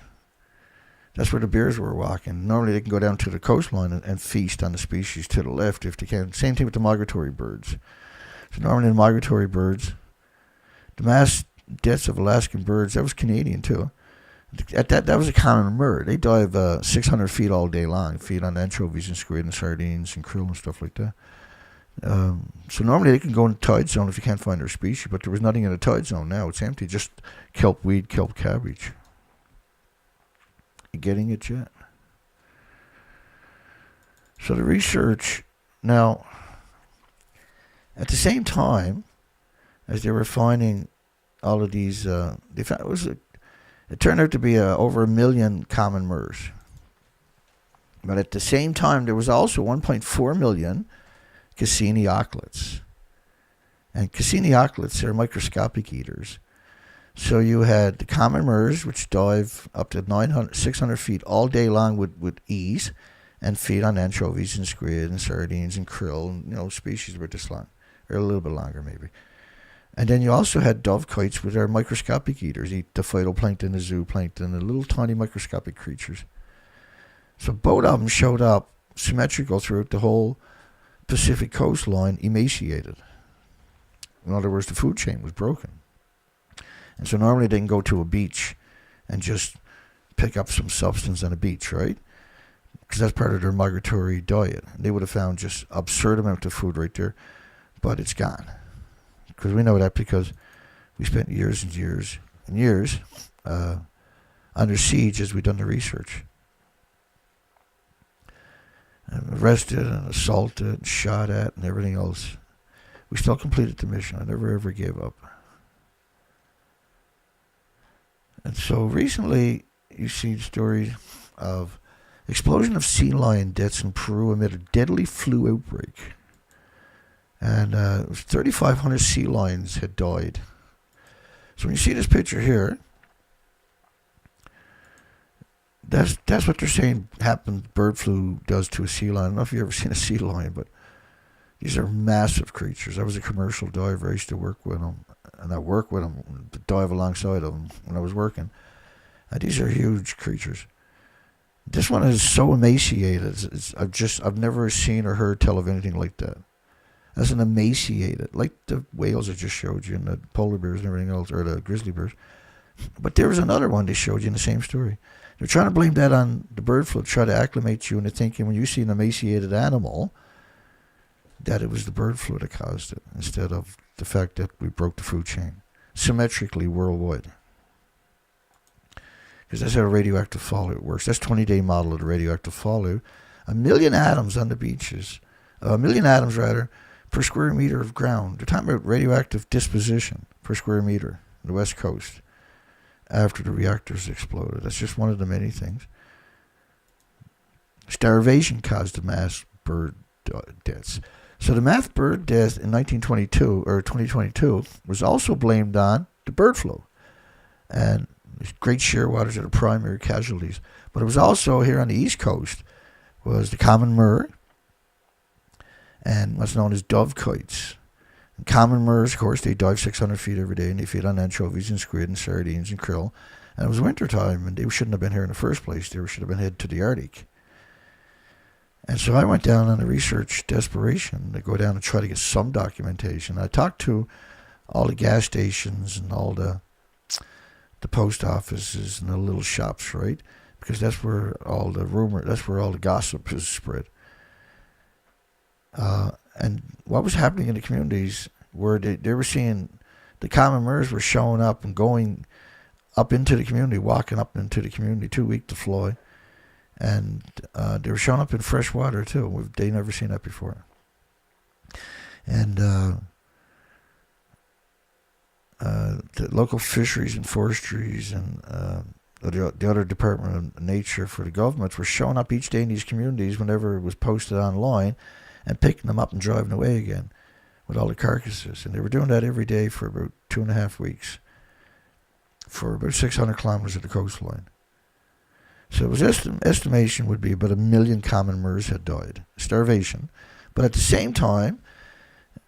that's where the bears were walking. Normally they can go down to the coastline and feast on the species to the left if they can. Same thing with the migratory birds. So normally the migratory birds, the mass deaths of Alaskan birds, that was Canadian too. That was a common murder. They dive 600 feet all day long, feed on anchovies and squid and sardines and krill and stuff like that. So normally they can go in the tide zone if you can't find their species, but there was nothing in the tide zone now. It's empty, just kelp weed, kelp cabbage. You getting it yet? So the research, now, at the same time as they were finding all of these, they found it turned out to be over 1 million common murres. But at the same time, there was also 1.4 million Cassini auklets. And Cassini auklets are microscopic eaters. So you had the common murres, which dive up to 600 feet all day long with ease and feed on anchovies and squid and sardines and krill, and, species about this long, or a little bit longer maybe. And then you also had dovekites, which are microscopic eaters, eat the phytoplankton, the zooplankton, the little tiny microscopic creatures. So both of them showed up symmetrical throughout the whole Pacific coastline, emaciated. In other words, the food chain was broken. And so normally they can go to a beach and just pick up some substance on a beach, right? Because that's part of their migratory diet. They would have found just absurd amount of food right there, but it's gone. Because we know that because we spent years and years and years under siege as we've done the research. And arrested and assaulted and shot at and everything else. We still completed the mission. I never ever gave up. And so recently you see stories of explosion of sea lion deaths in Peru amid a deadly flu outbreak. And 3,500 sea lions had died. So when you see this picture here, that's what they're saying happened. Bird flu does to a sea lion. I don't know if you've ever seen a sea lion, but these are massive creatures. I was a commercial diver. I used to work with them, and I work with them, dive alongside of them when I was working. And these are huge creatures. This one is so emaciated. I've never seen or heard tell of anything like that. As an emaciated, like the whales I just showed you, and the polar bears and everything else, or the grizzly bears. But there was another one they showed you in the same story. They're trying to blame that on the bird flu, try to acclimate you into thinking when you see an emaciated animal that it was the bird flu that caused it, instead of the fact that we broke the food chain symmetrically worldwide. Because that's how radioactive fallout works. That's 20-day model of the radioactive fallout. 1 million atoms on the beaches, 1 million atoms rather, per square meter of ground. They're talking about radioactive disposition per square meter on the West Coast after the reactors exploded. That's just one of the many things. Starvation caused the mass bird deaths. So the mass bird death in 2022 was also blamed on the bird flu. And great shearwaters are the primary casualties. But it was also here on the East Coast was the common murre and what's known as dovekites. Common murres, of course, they dive 600 feet every day, and they feed on anchovies and squid and sardines and krill. And it was winter time, and they shouldn't have been here in the first place. They should have been headed to the Arctic. And so I went down on a research desperation to go down and try to get some documentation. I talked to all the gas stations and all the post offices and the little shops, right? Because that's where all the gossip is spread. And what was happening in the communities where they were seeing the common murres were showing up and going up into the community, walking up into the community, too weak to fly. And they were showing up in fresh water, too. They never seen that before. And the local fisheries and forestries and the other Department of Nature for the government were showing up each day in these communities whenever it was posted online and picking them up and driving away again with all the carcasses. And they were doing that every day for about 2.5 weeks for about 600 kilometers of the coastline. So it was estimation would be about 1 million common murres had died, starvation. But at the same time,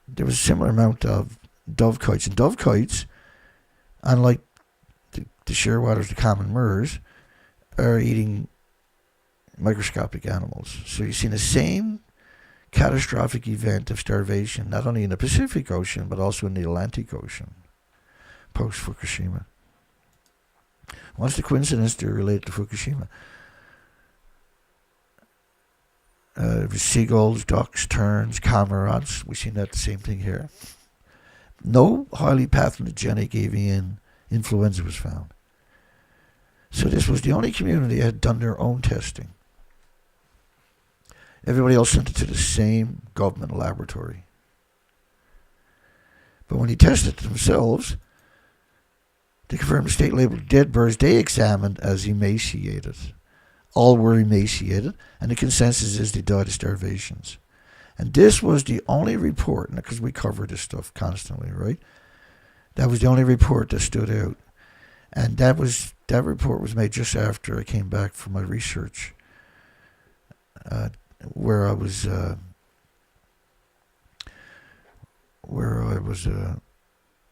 there was a similar amount of dovekites. And dovekites, unlike the shearwaters, the common murres, are eating microscopic animals. So you've seen the same catastrophic event of starvation, not only in the Pacific Ocean, but also in the Atlantic Ocean, post-Fukushima. What's the coincidence they're related to Fukushima? Seagulls, ducks, terns, cormorants. We've seen that the same thing here. No highly pathogenic avian influenza was found. So this was the only community that had done their own testing. Everybody else sent it to the same government laboratory. But when they tested it themselves, they confirmed the state-labeled dead birds they examined as emaciated. All were emaciated, and the consensus is they died of starvations. And this was the only report, because we cover this stuff constantly, right? That was the only report that stood out. And that report was made just after I came back from my research, where I was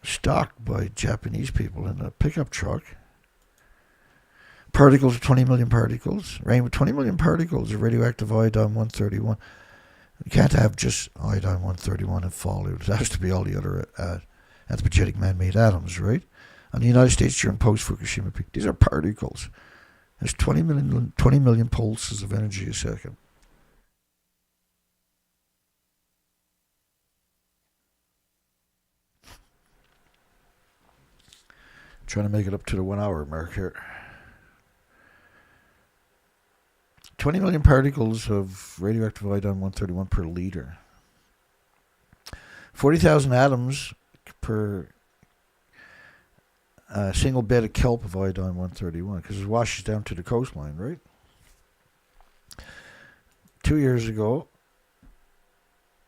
stalked by Japanese people in a pickup truck. Particles of 20 million particles. Rain with 20 million particles of radioactive iodine-131. You can't have just iodine-131 and fallout. It has to be all the other anthropogenic man-made atoms, right? And the United States during post-Fukushima peak, these are particles. There's 20 million pulses of energy a second. Trying to make it up to the 1 hour mark here. 20 million particles of radioactive iodine-131 per liter. 40,000 atoms per single bed of kelp of iodine-131, because it washes down to the coastline, right? 2 years ago,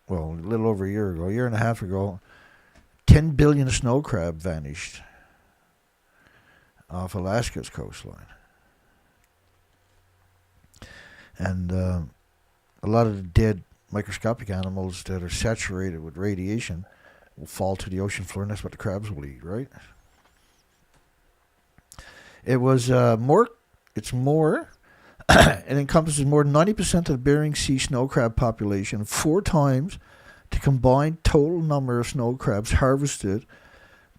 well, a little over a year and a half ago, 10 billion snow crab vanished off Alaska's coastline. And a lot of the dead microscopic animals that are saturated with radiation will fall to the ocean floor, and that's what the crabs will eat, right? It was it encompasses more than 90% of the Bering Sea snow crab population, 4 times the combined total number of snow crabs harvested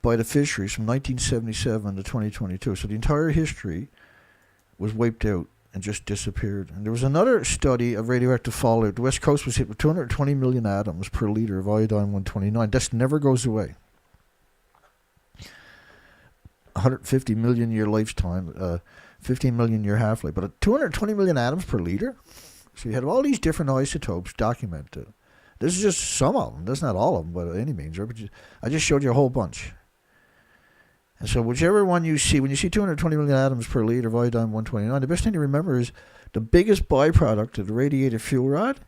by the fisheries from 1977 to 2022. So the entire history was wiped out and just disappeared. And there was another study of radioactive fallout. The West Coast was hit with 220 million atoms per liter of iodine-129. This never goes away. 150 million year lifetime, 15 million year half-life, but 220 million atoms per liter? So you had all these different isotopes documented. This is just some of them. That's not all of them by any means. Right? I just showed you a whole bunch. And so whichever one you see, when you see 220 million atoms per liter of iodine-129, the best thing to remember is the biggest byproduct of the radiated fuel rod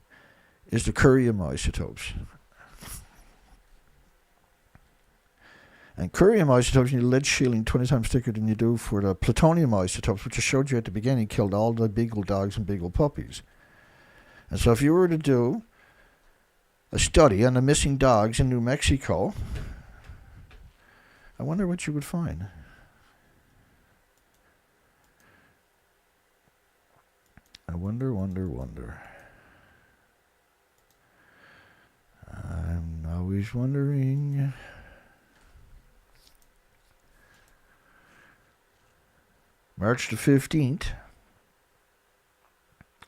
is the curium isotopes. And curium isotopes, you need lead shielding 20 times thicker than you do for the plutonium isotopes, which I showed you at the beginning, killed all the beagle dogs and beagle puppies. And so if you were to do a study on the missing dogs in New Mexico. I wonder what you would find. I wonder. I'm always wondering. March the 15th.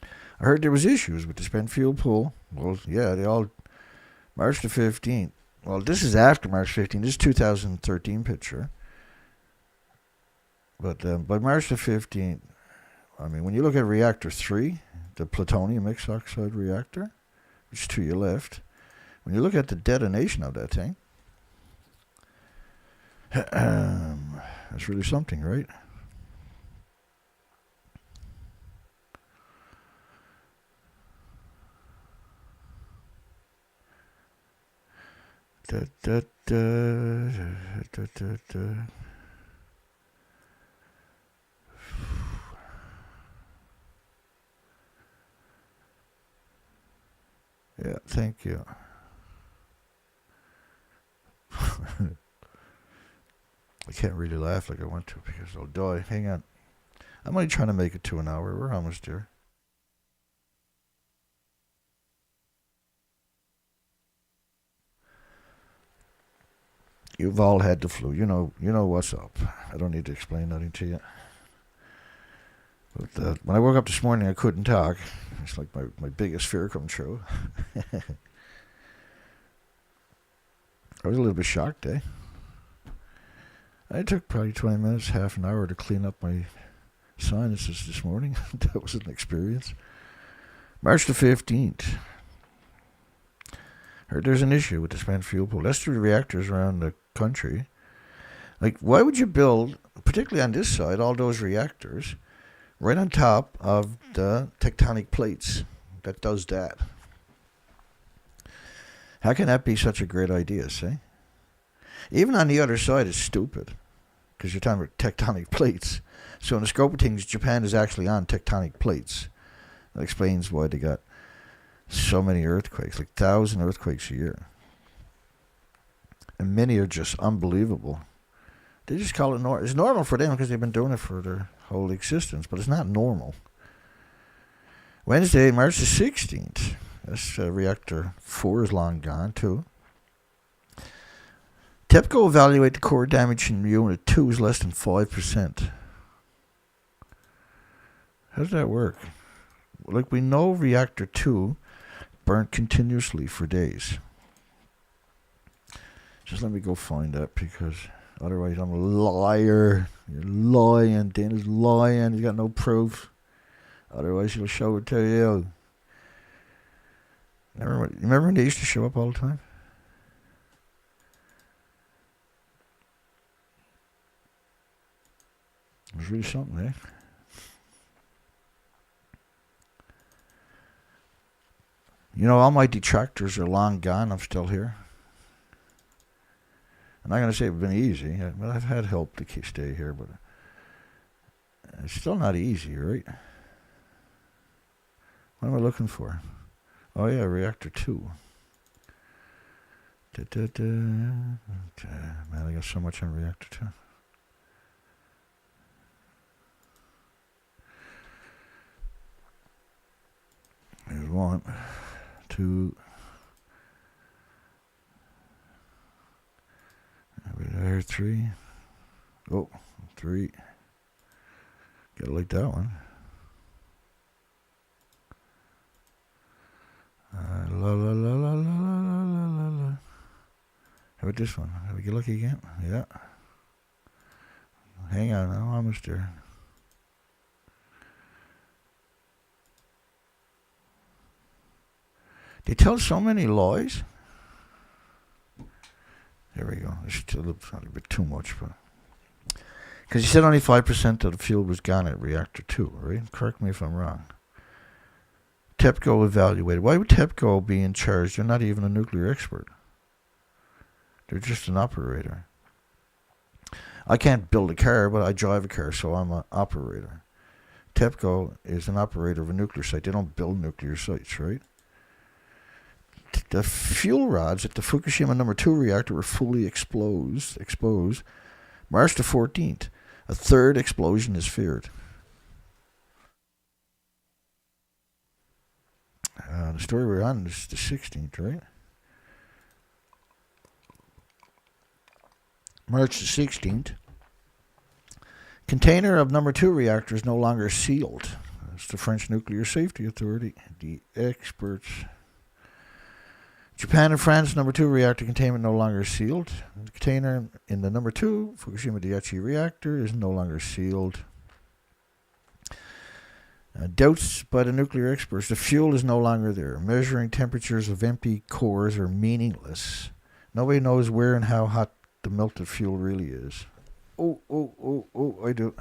I heard there was issues with the spent fuel pool. Well, yeah, they all... March the 15th. Well, this is after March 15th. This is 2013 picture. But by March the 15th, I mean, when you look at reactor 3, the plutonium mixed oxide reactor, which is to your left, when you look at the detonation of that thing, that's really something, right? Da, da, da, da, da, da. Yeah, thank you. I can't really laugh like I want to because I'll die. Hang on. I'm only trying to make it to an hour. We're almost there. You've all had the flu. You know what's up. I don't need to explain nothing to you. But when I woke up this morning, I couldn't talk. It's like my biggest fear come true. I was a little bit shocked, eh? It took probably 20 minutes, half an hour to clean up my sinuses this morning. That was an experience. March the 15th. Heard there's an issue with the spent fuel pool. That's through the reactors around the country. Like, why would you build, particularly on this side, all those reactors right on top of the tectonic plates that does that? How can that be such a great idea, see? Even on the other side, it's stupid, because you're talking about tectonic plates. So in the scope of things, Japan is actually on tectonic plates. That explains why they got so many earthquakes, like 1,000 earthquakes a year. And many are just unbelievable. They just call it normal. It's normal for them because they've been doing it for their whole existence, but it's not normal. Wednesday, March the 16th. That's reactor 4 is long gone, too. TEPCO evaluate the core damage in unit 2 is less than 5%. How does that work? Like, we know reactor 2 burnt continuously for days. Just let me go find that, because otherwise I'm a liar. You're lying. Dana's lying. He's got no proof. Otherwise he'll show it to you. Remember when they used to show up all the time? It was really something, eh? You know, all my detractors are long gone. I'm still here. I'm not going to say it's been easy, but I've had help to stay here, but it's still not easy, right? What am I looking for? Oh, yeah, reactor 2. Man, I got so much on reactor 2. There's 1, 2. There, 3. Oh, 3. Gotta like that one. La la la la la la la la la. How about this one? Have we get lucky again? Yeah. Hang on, I'm almost there. They tell so many lies. There we go. It's still a bit too much, but because you said only 5% of the fuel was gone at reactor 2, right? Correct me if I'm wrong. TEPCO evaluated. Why would TEPCO be in charge? They're not even a nuclear expert. They're just an operator. I can't build a car, but I drive a car, so I'm an operator. TEPCO is an operator of a nuclear site. They don't build nuclear sites, right? the fuel rods at the Fukushima number 2 reactor were fully exposed March the 14th. A third explosion is feared. The story we're on is the 16th, right? March the 16th. Container of number 2 reactor is no longer sealed. That's the French Nuclear Safety Authority. The experts. Japan and France number 2 reactor containment no longer sealed. The container in the number 2 Fukushima Daiichi reactor is no longer sealed. Doubts by the nuclear experts. The fuel is no longer there. Measuring temperatures of empty cores are meaningless. Nobody knows where and how hot the melted fuel really is. Oh, I do.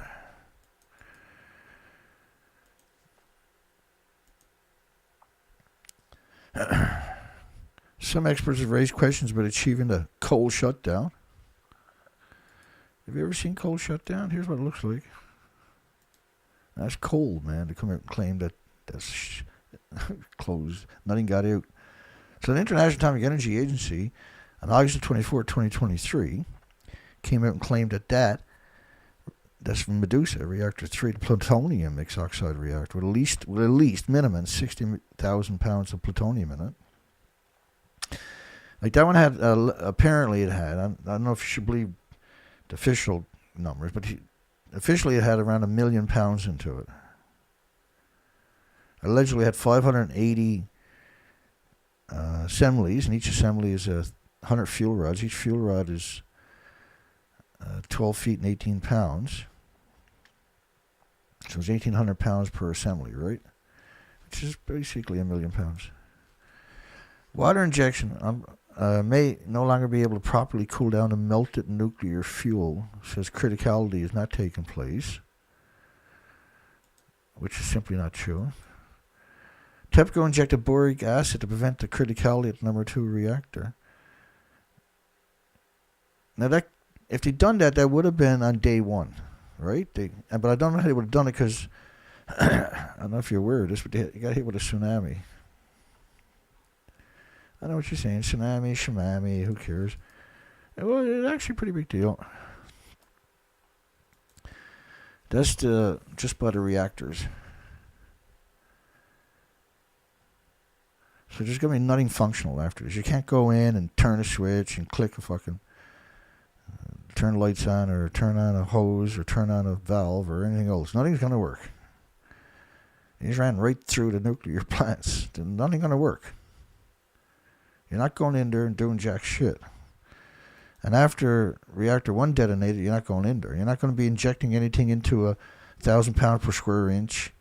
Some experts have raised questions about achieving the cold shutdown. Have you ever seen cold shutdown? Here's what it looks like. That's cold, man. To come out and claim that that's closed. Nothing got out. So the International Atomic Energy Agency, on August 24, 2023, came out and claimed that's from Medusa, Reactor 3, the plutonium mixed oxide reactor, with at least minimum 60,000 pounds of plutonium in it. Like that one had, apparently it had, I don't know if you should believe the official numbers, but officially it had around 1 million pounds into it. Allegedly it had 580 assemblies, and each assembly is 100 fuel rods. Each fuel rod is 12 feet and 18 pounds. So it's 1,800 pounds per assembly, right? Which is basically 1 million pounds. Water injection may no longer be able to properly cool down the melted nuclear fuel, says criticality is not taking place, which is simply not true. TEPCO injected boric acid to prevent the criticality at the number 2 reactor. Now, if they'd done that, that would have been on day 1, right? But I don't know how they would have done it because, I don't know if you're aware of this, but you got hit with a tsunami. I know what you're saying. Tsunami, shamami, who cares? Well, it's actually a pretty big deal. That's just by the reactors. So there's going to be nothing functional after this. You can't go in and turn a switch and click a fucking turn lights on or turn on a hose or turn on a valve or anything else. Nothing's going to work. You just ran right through the nuclear plants. Nothing's going to work. You're not going in there and doing jack shit. And after reactor 1 detonated, you're not going in there. You're not going to be injecting anything into a 1,000 pound per square inch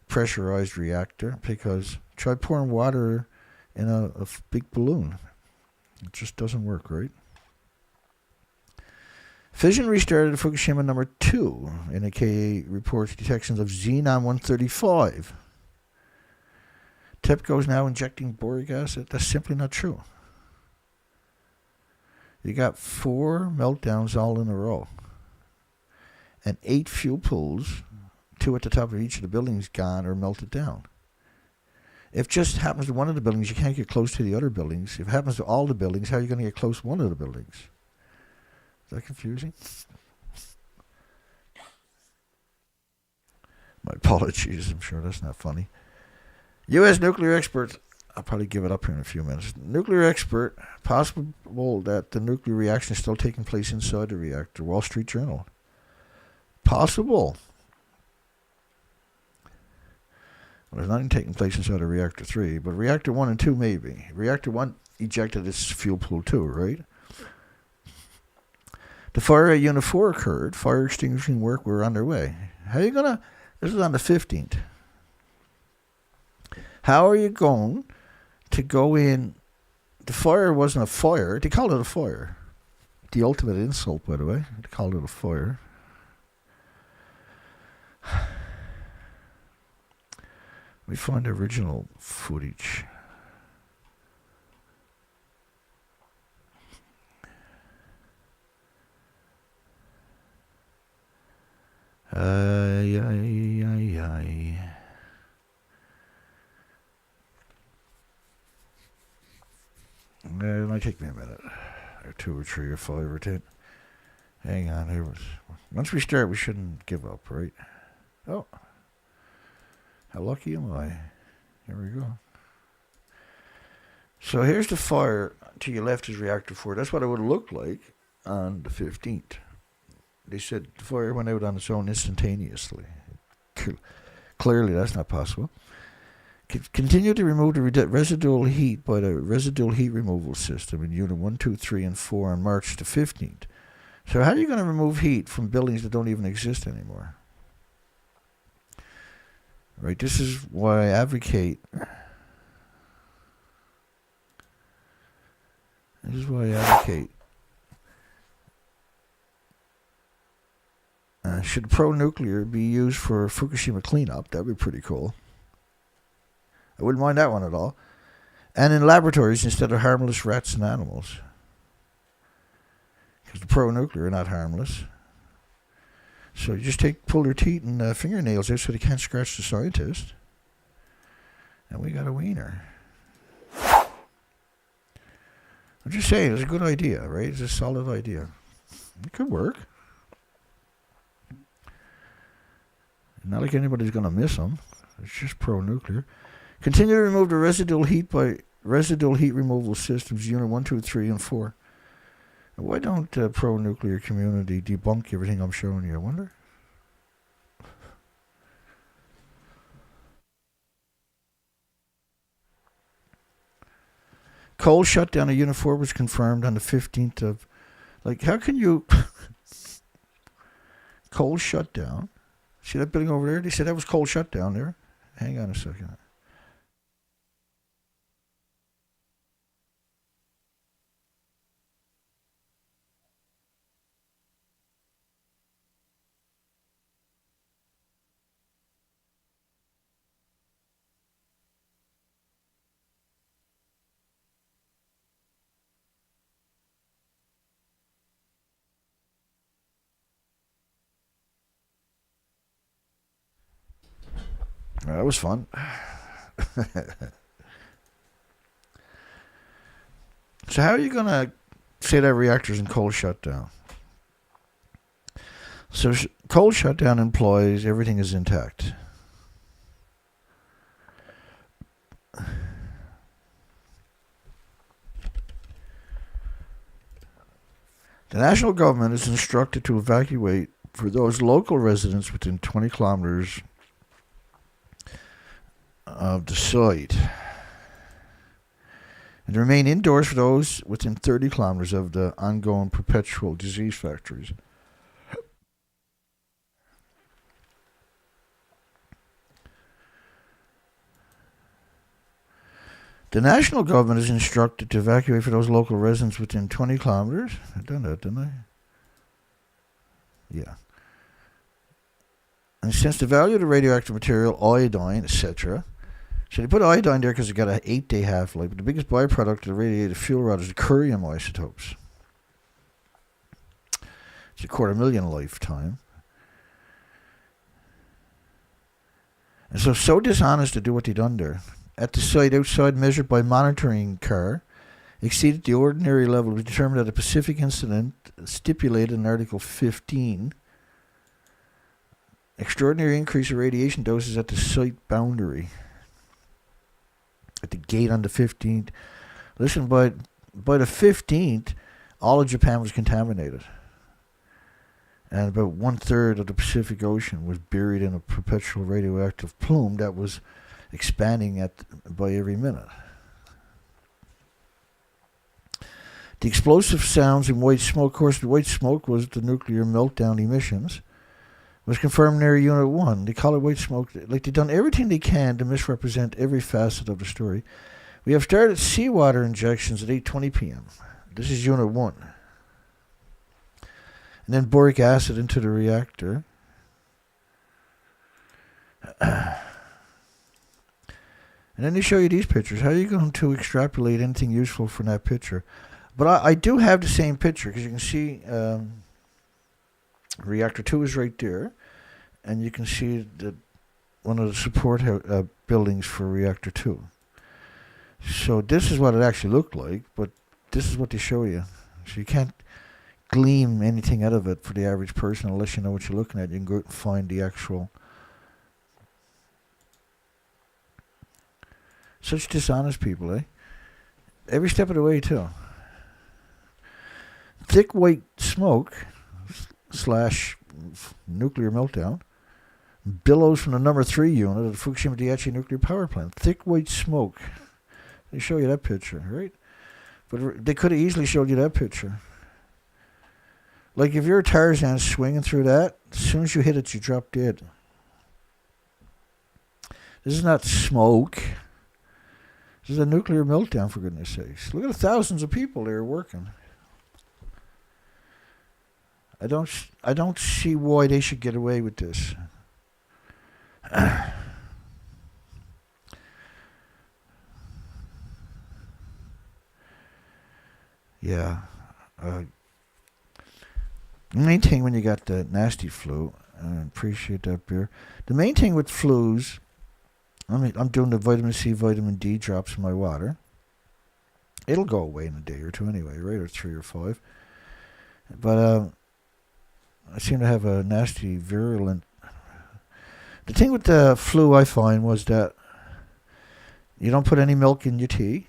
pressurized reactor, because try pouring water in a big balloon. It just doesn't work, right? Fission restarted at Fukushima number 2. NAKA reports detections of xenon-135. TEPCO is now injecting boric acid. That's simply not true. You got 4 meltdowns all in a row. And 8 fuel pools, 2 at the top of each of the buildings, gone or melted down. If it just happens to one of the buildings, you can't get close to the other buildings. If it happens to all the buildings, how are you going to get close to one of the buildings? Is that confusing? My apologies. I'm sure that's not funny. U.S. nuclear experts, I'll probably give it up here in a few minutes. Nuclear expert, possible that the nuclear reaction is still taking place inside the reactor. Wall Street Journal. Possible. Well, there's nothing taking place inside of reactor 3, but reactor 1 and 2 maybe. Reactor 1 ejected its fuel pool too, right? The fire at Unit 4 occurred. Fire extinguishing work were underway. How are you going to... This is on the 15th. How are you going to go in? The fire wasn't a fire. They called it a fire. The ultimate insult, by the way. They called it a fire. We find the original footage. Ay, ay, ay, ay. take me a minute, or 2 or 3 or 5 or 10. Hang on, once we start, we shouldn't give up, right? Oh, how lucky am I? Here we go. So here's the fire. To your left is reactor 4. That's what it would look like on the 15th. They said the fire went out on its own instantaneously. Clearly, that's not possible. Continue to remove the residual heat by the residual heat removal system in Unit 1, 2, 3, and 4 on March the 15th. So how are you going to remove heat from buildings that don't even exist anymore? Right, this is why I advocate... should pro-nuclear be used for Fukushima cleanup? That would be pretty cool. I wouldn't mind that one at all. And in laboratories instead of harmless rats and animals. Because the pro-nuclear are not harmless. So you just pull their teeth and fingernails out so they can't scratch the scientist. And we got a wiener. I'm just saying, it's a good idea, right? It's a solid idea. It could work. Not like anybody's going to miss them. It's just pro-nuclear. Continue to remove the residual heat by residual heat removal systems, Unit 1, 2, 3, and 4. Why don't pro-nuclear community debunk everything I'm showing you, I wonder? Cold shutdown of Unit 4 was confirmed on the 15th of... Like, how can you... cold shutdown? See that building over there? They said that was cold shutdown there. Hang on a second. That was fun. So how are you going to say that reactor's in cold shutdown? So cold shutdown implies everything is intact. The national government is instructed to evacuate for those local residents within 20 kilometers of the site, and remain indoors for those within 30 kilometers of the ongoing perpetual disease factories. The national government is instructed to evacuate for those local residents within 20 kilometers. I've done that, didn't I? Yeah. And since the value of the radioactive material, iodine, etc., so they put iodine there because it got an 8-day half-life, but the biggest byproduct of the radiated fuel rod is the curium isotopes. It's a 250,000 lifetime. And so dishonest to do what they done there. At the site outside, measured by monitoring car, exceeded the ordinary level. It was determined that a Pacific incident stipulated in Article 15. Extraordinary increase of radiation doses at the site boundary. At the gate on the 15th. Listen, by the 15th, all of Japan was contaminated. And about 1/3 of the Pacific Ocean was buried in a perpetual radioactive plume that was expanding by every minute. The explosive sounds and white smoke, of course, the white smoke was the nuclear meltdown emissions, was confirmed near Unit 1. They call it white smoke. Like, they've done everything they can to misrepresent every facet of the story. We have started seawater injections at 8:20 p.m. This is Unit 1. And then boric acid into the reactor. And then they show you these pictures. How are you going to extrapolate anything useful from that picture? But I do have the same picture, because you can see reactor 2 is right there. And you can see that one of the support buildings for reactor 2. So this is what it actually looked like. But this is what they show you. So you can't glean anything out of it for the average person unless you know what you're looking at. You can go out and find the actual. Such dishonest people, eh? Every step of the way, too. Thick white smoke slash nuclear meltdown billows from the number 3 unit of the Fukushima Daiichi nuclear power plant. Thick white smoke. They show you that picture, right? But they could have easily showed you that picture. Like if you're a Tarzan swinging through that, as soon as you hit it, you drop dead. This is not smoke. This is a nuclear meltdown, for goodness sakes. Look at the thousands of people there working. I don't see why they should get away with this. Yeah. The main thing when you got the nasty flu, I appreciate that beer. The main thing with flus, I'm doing the vitamin C, vitamin D drops in my water. It'll go away in a day or two anyway, right? Or 3 or 5. But I seem to have a nasty virulent. The thing with the flu I find was that you don't put any milk in your tea,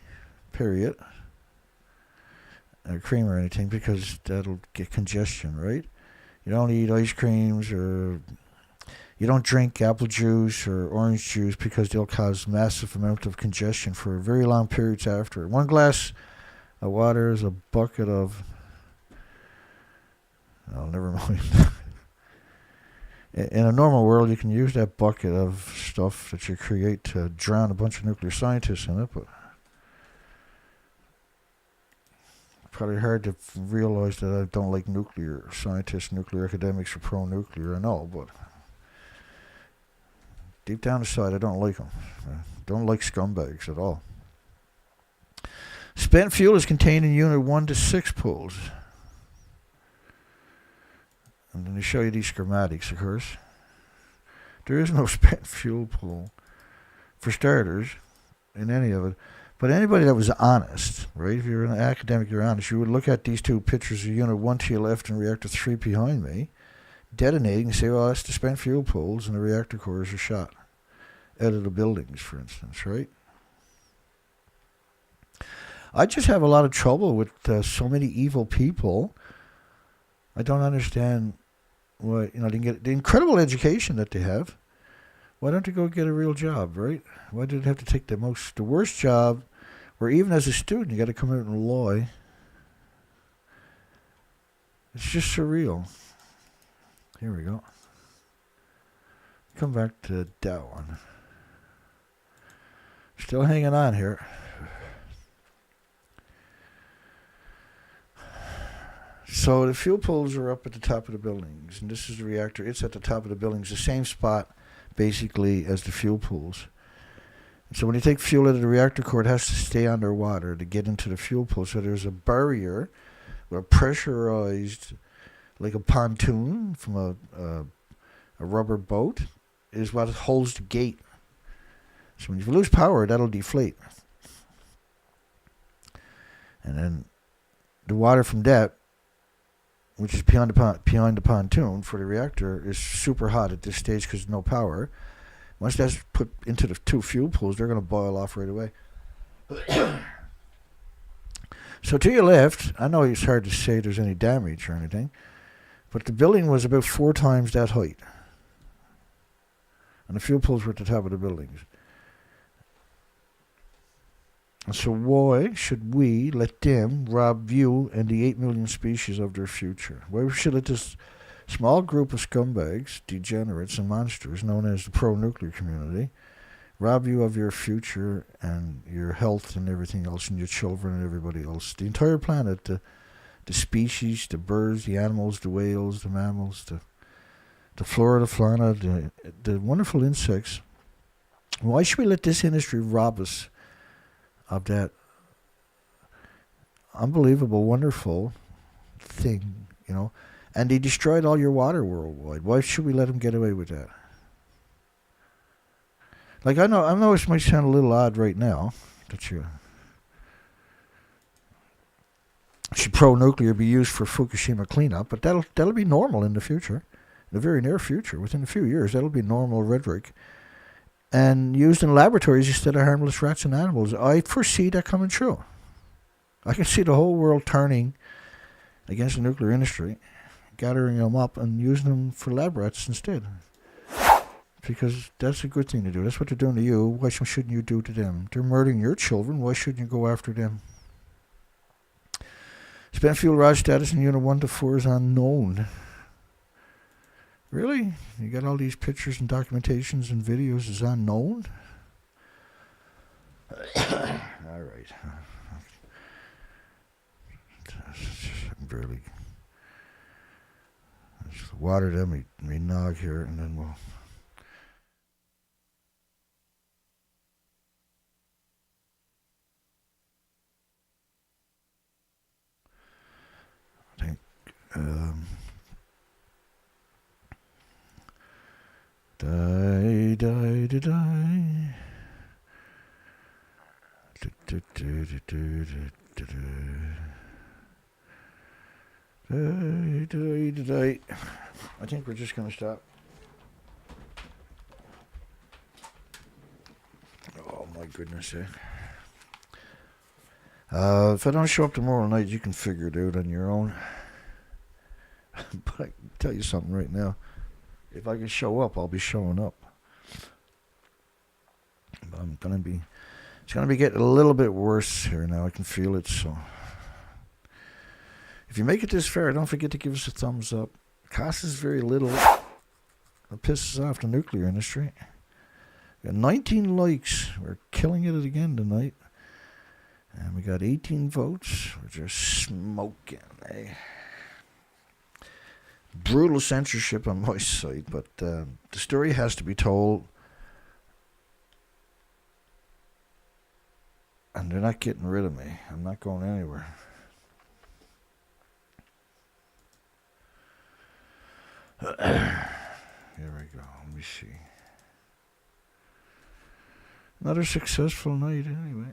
period. Or cream or anything, because that'll get congestion, right? You don't eat ice creams, or you don't drink apple juice or orange juice because they'll cause massive amount of congestion for very long periods after. 1 glass of water is a bucket of... Oh, never mind. In a normal world, you can use that bucket of stuff that you create to drown a bunch of nuclear scientists in it, but probably hard to realize that I don't like nuclear scientists, nuclear academics, or pro-nuclear. I know, but deep down inside, I don't like them. I don't like scumbags at all. Spent fuel is contained in Unit 1 to 6 pools. And then they show you these schematics, of course. There is no spent fuel pool, for starters, in any of it. But anybody that was honest, right, if you're an academic, you're honest, you would look at these 2 pictures of Unit 1 to your left and Reactor 3 behind me, detonating, and say, well, that's the spent fuel pools, and the reactor cores are shot out of the buildings, for instance, right? I just have a lot of trouble with so many evil people. I don't understand why, they can get the incredible education that they have. Why don't they go get a real job, right? Why do they have to take the worst job, where even as a student you got to come out and lie? It's just surreal. Here we go. Come back to that one. Still hanging on here. So the fuel pools are up at the top of the buildings, and this is the reactor. It's at the top of the buildings, the same spot, basically, as the fuel pools. So when you take fuel out of the reactor core, it has to stay underwater to get into the fuel pool. So there's a barrier, a pressurized, like a pontoon from a rubber boat, is what holds the gate. So when you lose power, that'll deflate. And then the water from that, which is behind the pontoon for the reactor, is super hot at this stage because there's no power. Once that's put into the 2 fuel pools, they're going to boil off right away. So to your left, I know it's hard to say there's any damage or anything, but the building was about 4 times that height. And the fuel pools were at the top of the buildings. And so why should we let them rob you and the 8 million species of their future? Why should let this small group of scumbags, degenerates, and monsters known as the pro-nuclear community rob you of your future and your health and everything else, and your children and everybody else? The entire planet, the species, the birds, the animals, the whales, the mammals, the flora, the fauna, the wonderful insects. Why should we let this industry rob us of that unbelievable, wonderful thing, And they destroyed all your water worldwide. Why should we let them get away with that? Like, I know this might sound a little odd right now, that should pro-nuclear be used for Fukushima cleanup, but that'll be normal in the future, in the very near future, within a few years, that'll be normal rhetoric. And used in laboratories instead of harmless rats and animals. I foresee that coming true. I can see the whole world turning against the nuclear industry, gathering them up and using them for lab rats instead. Because that's a good thing to do. That's what they're doing to you. Why shouldn't you do to them? They're murdering your children. Why shouldn't you go after them? Spent fuel rod status in Unit 1 to 4 is unknown. Really? You got all these pictures and documentations and videos is unknown? All right. I'm barely... Just water them, me nog here, and then we'll... I think... Die, die, die, die. I think we're just going to stop. Oh my goodness, eh? If I don't show up tomorrow night, you can figure it out on your own. But I can tell you something right now. If I can show up, I'll be showing up. But it's gonna be getting a little bit worse here now. I can feel it. So, if you make it this far, don't forget to give us a thumbs up. It costs us very little. It pisses off the nuclear industry. We got 19 likes. We're killing it again tonight. And we got 18 votes. We're just smoking, eh? Brutal censorship on my side, but the story has to be told, and they're not getting rid of me. I'm not going anywhere. Here we go. Let me see. Another successful night anyway.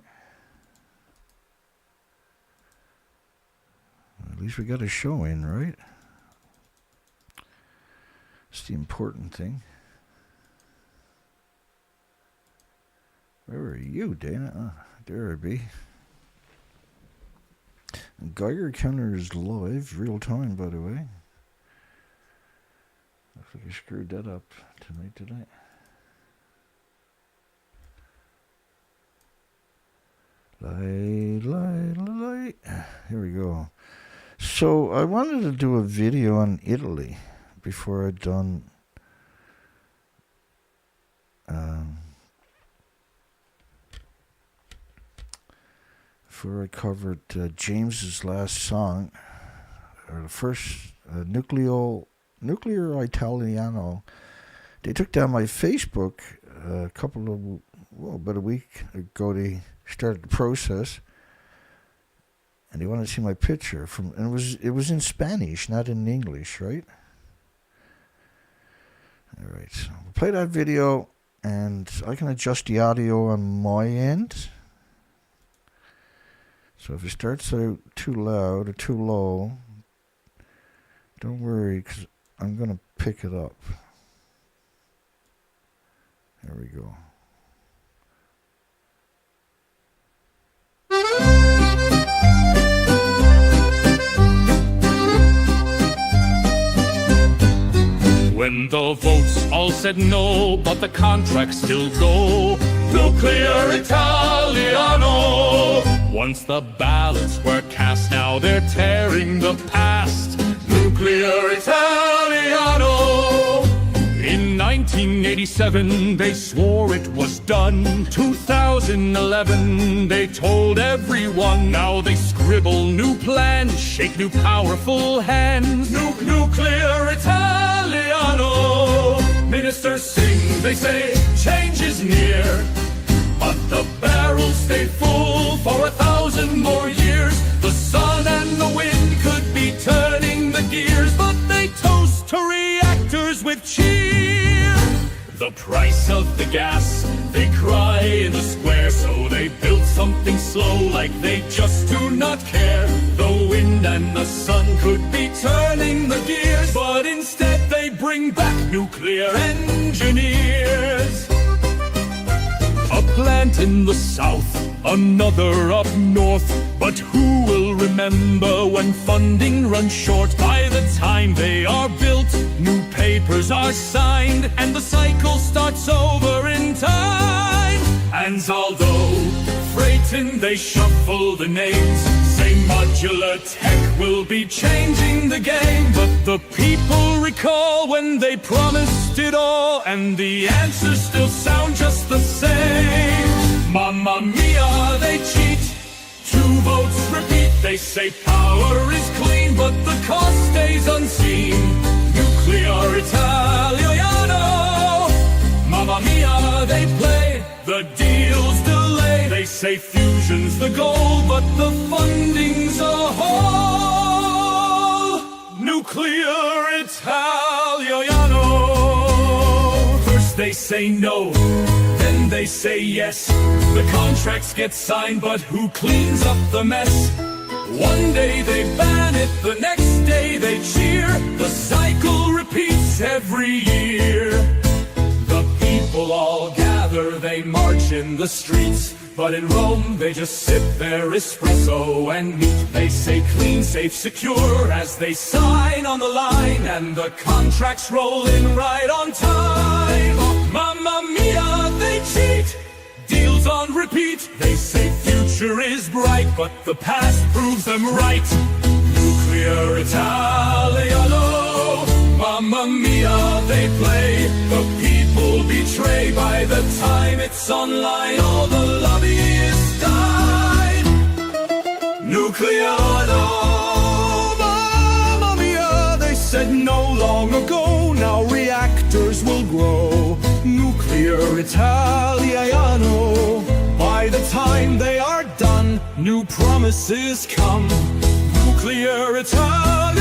At least we got a show in, right? It's the important thing. Where are you, Dana? Oh, there I be. And Geiger counter is live, real time, by the way. Looks like I screwed that up tonight, did I? Light. Here we go. So I wanted to do a video on Italy before I'd done before I covered James's last song, or the first Nuclear Italiano. They took down my Facebook about a week ago. They started the process, and they wanted to see my picture and it was in Spanish, not in English, right? All right, so we'll play that video, and I can adjust the audio on my end. So if it starts out too loud or too low, don't worry, because I'm going to pick it up. There we go. When the votes all said no, but the contracts still go, Nuclear Italiano. Once the ballots were cast, now they're tearing the past. Nuclear Italiano. In 1987, they swore it was done. 2011, they told everyone. Now they scribble new plans, shake new powerful hands. Nuclear Italiano. Ministers sing, they say, change is near. But the barrels stay full for 1,000 more years. The sun and the wind could be turning the gears, but they toast to reactors with cheer. The price of the gas, they cry in the square, so they built something slow like they just do not care. The wind wind and the sun could be turning the gears, but instead they bring back nuclear engineers. A plant in the south, another up north, but who will remember when funding runs short? By the time they are built, new papers are signed, and the cycle starts over in time. And although freighting they shuffle the names, say modular tech will be changing the game, but the people recall when they promised it all, and the answers still sound just the same. Mamma mia, they cheat. 2 votes repeat. They say power is clean, but the cost stays unseen. Nuclear Italiano. Mamma mia, they play. The deal's delayed. They say fusion's the goal, but the funding's a hole. Nuclear Italiano. First they say no, then they say yes. The contracts get signed, but who cleans up the mess? One day they ban it, the next day they cheer. The cycle repeats every year. The people all gather, they march in the streets, but in Rome they just sip their espresso and meet. They say clean, safe, secure as they sign on the line, and the contracts roll in right on time. Mamma mia, they cheat. Deals on repeat. They say future is bright, but the past proves them right. Nuclear Italiano. Mamma mia, they play. The people betray. By the time it's online, all the lobbyists died. Nucleano. Mamma mia, they said no long ago. Now reactors will grow. Nuclear Italiano. By the time they are done, new promises come. Nuclear Italiano.